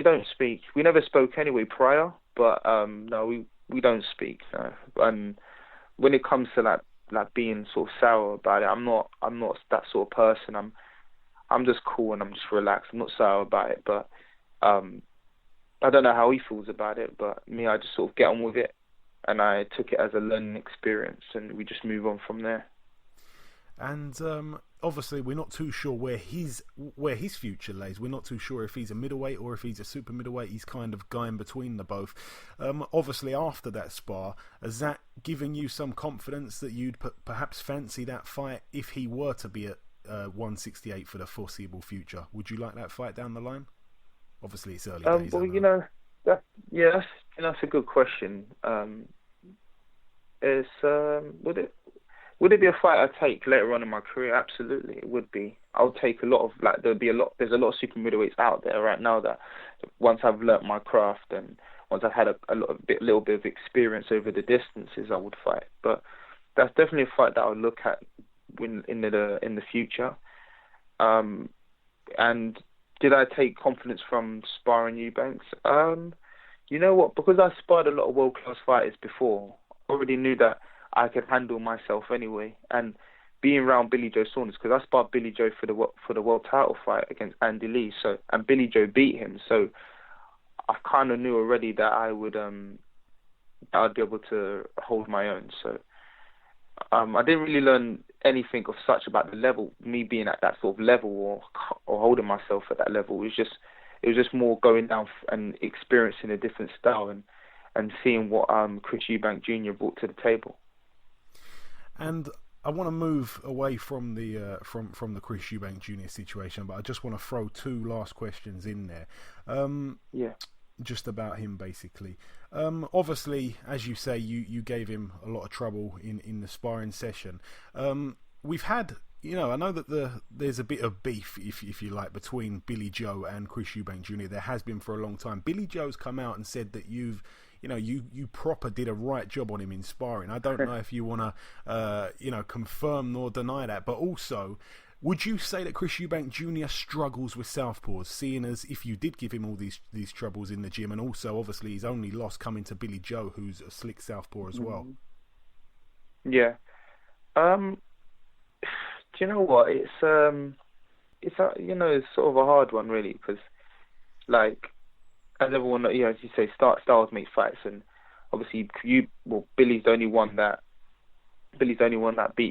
don't speak. We never spoke anyway prior, but no, we don't speak. No. And when it comes to like being sort of sour about it, I'm not that sort of person. I'm just cool and I'm just relaxed. I'm not sour about it, but I don't know how he feels about it, but me, I just sort of get on with it, and I took it as a learning experience, and we just move on from there. And obviously, we're not too sure where his future lays. We're not too sure if he's a middleweight or if he's a super middleweight. He's kind of going between the both. Obviously, after that spar, has that giving you some confidence that you'd perhaps fancy that fight if he were to be at 168 for the foreseeable future? Would you like that fight down the line? Obviously, it's early days. Well, that's a good question. Would it be a fight I'd take later on in my career? Absolutely, it would be. I'll take a lot of there's a lot of super middleweights out there right now that once I've learnt my craft and once I've had a little bit of experience over the distances, I would fight. But that's definitely a fight that I'll look at in the future. And did I take confidence from sparring Eubanks? You know what? Because I sparred a lot of world-class fighters before, I already knew that I could handle myself anyway. And being around Billy Joe Saunders, because I sparred Billy Joe for the world title fight against Andy Lee, and Billy Joe beat him, so I kind of knew already that I'd be able to hold my own. So I didn't really learn anything of such about the level, me being at that sort of level or holding myself at that level. It was just more going down and experiencing a different style and seeing what Chris Eubank Jr. brought to the table. And I want to move away from the from the Chris Eubank Jr. situation, but I just want to throw two last questions in there. Just about him, basically. Obviously, as you say, you gave him a lot of trouble in the sparring session. We've had, I know that there's a bit of beef, if you like, between Billy Joe and Chris Eubank Jr. There has been for a long time. Billy Joe's come out and said that you proper did a right job on him in sparring. I don't know if you want to, confirm nor deny that, but also, would you say that Chris Eubank Jr. struggles with southpaws, seeing as if you did give him all these troubles in the gym, and also obviously his only loss coming to Billy Joe, who's a slick southpaw as well? Yeah. Do you know what? It's sort of a hard one really, because like, as everyone, as you say, styles make fights, and obviously Billy's the only one that beat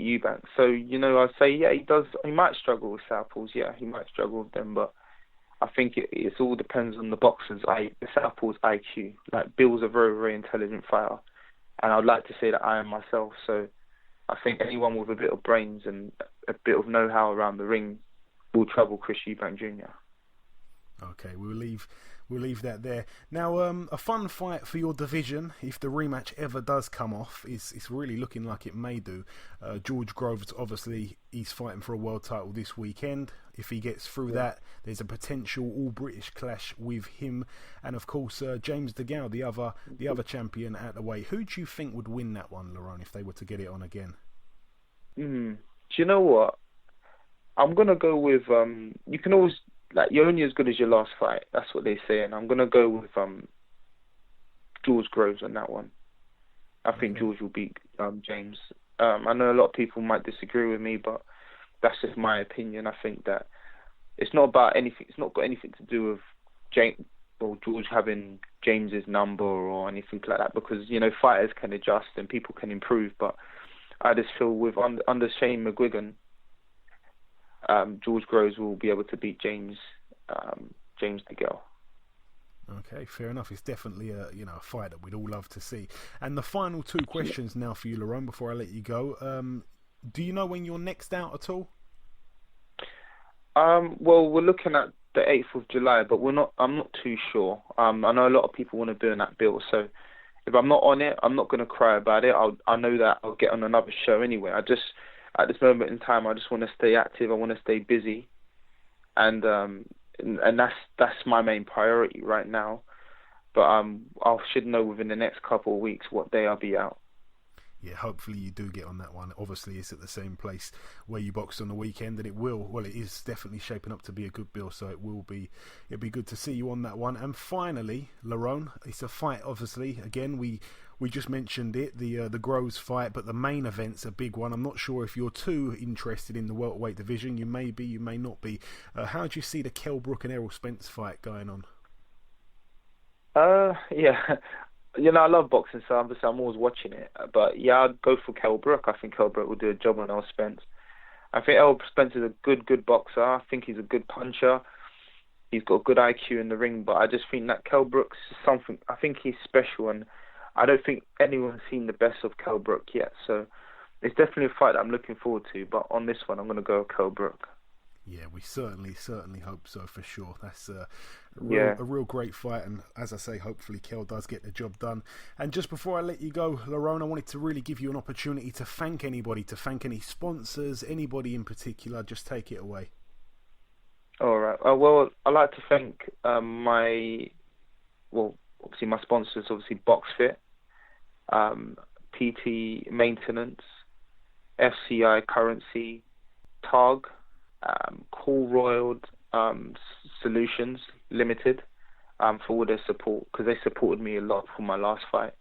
Eubank. So I'd say he might struggle with southpaws. Yeah, he might struggle with them, but I think it all depends on the southpaw's IQ. Like, Bill's a very, very intelligent fighter, and I'd like to say that I am myself. So I think anyone with a bit of brains and a bit of know-how around the ring will trouble Chris Eubank Jr. Okay, we'll leave that there. Now, a fun fight for your division, if the rematch ever does come off, it's really looking like it may do. George Groves, obviously, he's fighting for a world title this weekend. If he gets through that, there's a potential all-British clash with him. And, of course, James DeGale, the other champion at the weight. Who do you think would win that one, Lerrone, if they were to get it on again? Do you know what? I'm going to go with... you can always... you're only as good as your last fight. That's what they say, and I'm gonna go with George Groves on that one. I think George will beat James. I know a lot of people might disagree with me, but that's just my opinion. I think that it's not about anything. It's not got anything to do with George having James's number or anything like that, because fighters can adjust and people can improve. But I just feel with under Shane McGuigan, George Groves will be able to beat James DeGale. Okay, fair enough. It's definitely a fight that we'd all love to see. And the final two questions now for you, Lerrone, before I let you go. Do you know when you're next out at all? Well, we're looking at the 8th of July, but I'm not too sure. I know a lot of people want to be on that bill, so if I'm not on it, I'm not going to cry about it. I know that I'll get on another show anyway. At this moment in time, I just want to stay active. I want to stay busy, and that's my main priority right now. But I should know within the next couple of weeks what day I'll be out. Yeah, hopefully you do get on that one. Obviously, it's at the same place where you boxed on the weekend, and it is definitely shaping up to be a good bill, so it'll be good to see you on that one. And finally, Lerrone, it's a fight, obviously. Again, we just mentioned it, the Groves fight, but the main event's a big one. I'm not sure if you're too interested in the welterweight division. You may be, you may not be. How do you see the Kell Brook and Errol Spence fight going on? Yeah. I love boxing, so obviously I'm always watching it. But yeah, I'd go for Kell Brook. I think Kell Brook will do a job on Errol Spence. I think Errol Spence is a good boxer. I think he's a good puncher. He's got good IQ in the ring, but I just think that Kell Brook's something. I think he's special, and I don't think anyone's seen the best of Kell Brook yet. So it's definitely a fight that I'm looking forward to. But on this one, I'm going to go Kell Brook. Yeah, we certainly hope so for sure. That's a real great fight, and as I say, hopefully Kell does get the job done. And just before I let you go, Lerrone, I wanted to really give you an opportunity to thank anybody, to thank any sponsors, anybody in particular. Just take it away. All right. Well, I'd like to thank my sponsors, obviously BoxFit, PT Maintenance, FCI Currency, TARG, Cool Roiled Solutions Limited, for all their support, because they supported me a lot for my last fight.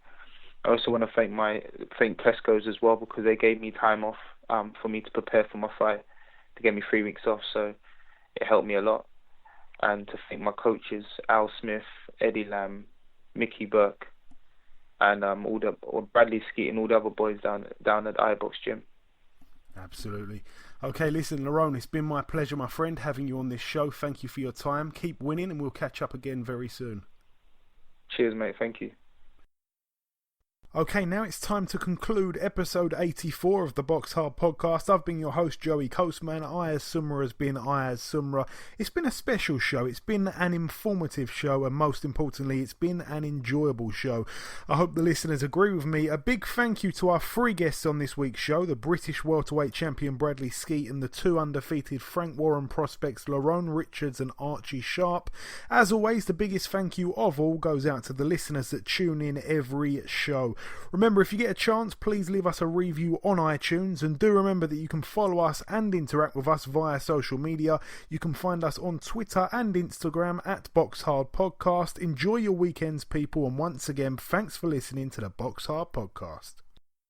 I also want to thank Tesco's as well, because they gave me time off for me to prepare for my fight. They gave me 3 weeks off, so it helped me a lot. And to thank my coaches, Al Smith, Eddie Lamb, Mickey Burke, and Bradley Skeete and all the other boys down at iBox Gym. Absolutely. Okay, listen, Lerrone, it's been my pleasure, my friend, having you on this show. Thank you for your time. Keep winning, and we'll catch up again very soon. Cheers, mate. Thank you. Okay, now it's time to conclude episode 84 of the BoxHard Podcast. I've been your host, Joey Coastman. Ayaz Sumra has been Ayaz Sumra. It's been a special show. It's been an informative show, and most importantly, it's been an enjoyable show. I hope the listeners agree with me. A big thank you to our 3 guests on this week's show, the British Welterweight champion Bradley Skeete and the 2 undefeated Frank Warren prospects Lerrone Richards and Archie Sharp. As always, the biggest thank you of all goes out to the listeners that tune in every show. Remember, if you get a chance, please leave us a review on iTunes, and do remember that you can follow us and interact with us via social media. You can find us on Twitter and Instagram at BoxHard Podcast. Enjoy your weekends, people, and once again, thanks for listening to the BoxHard Podcast.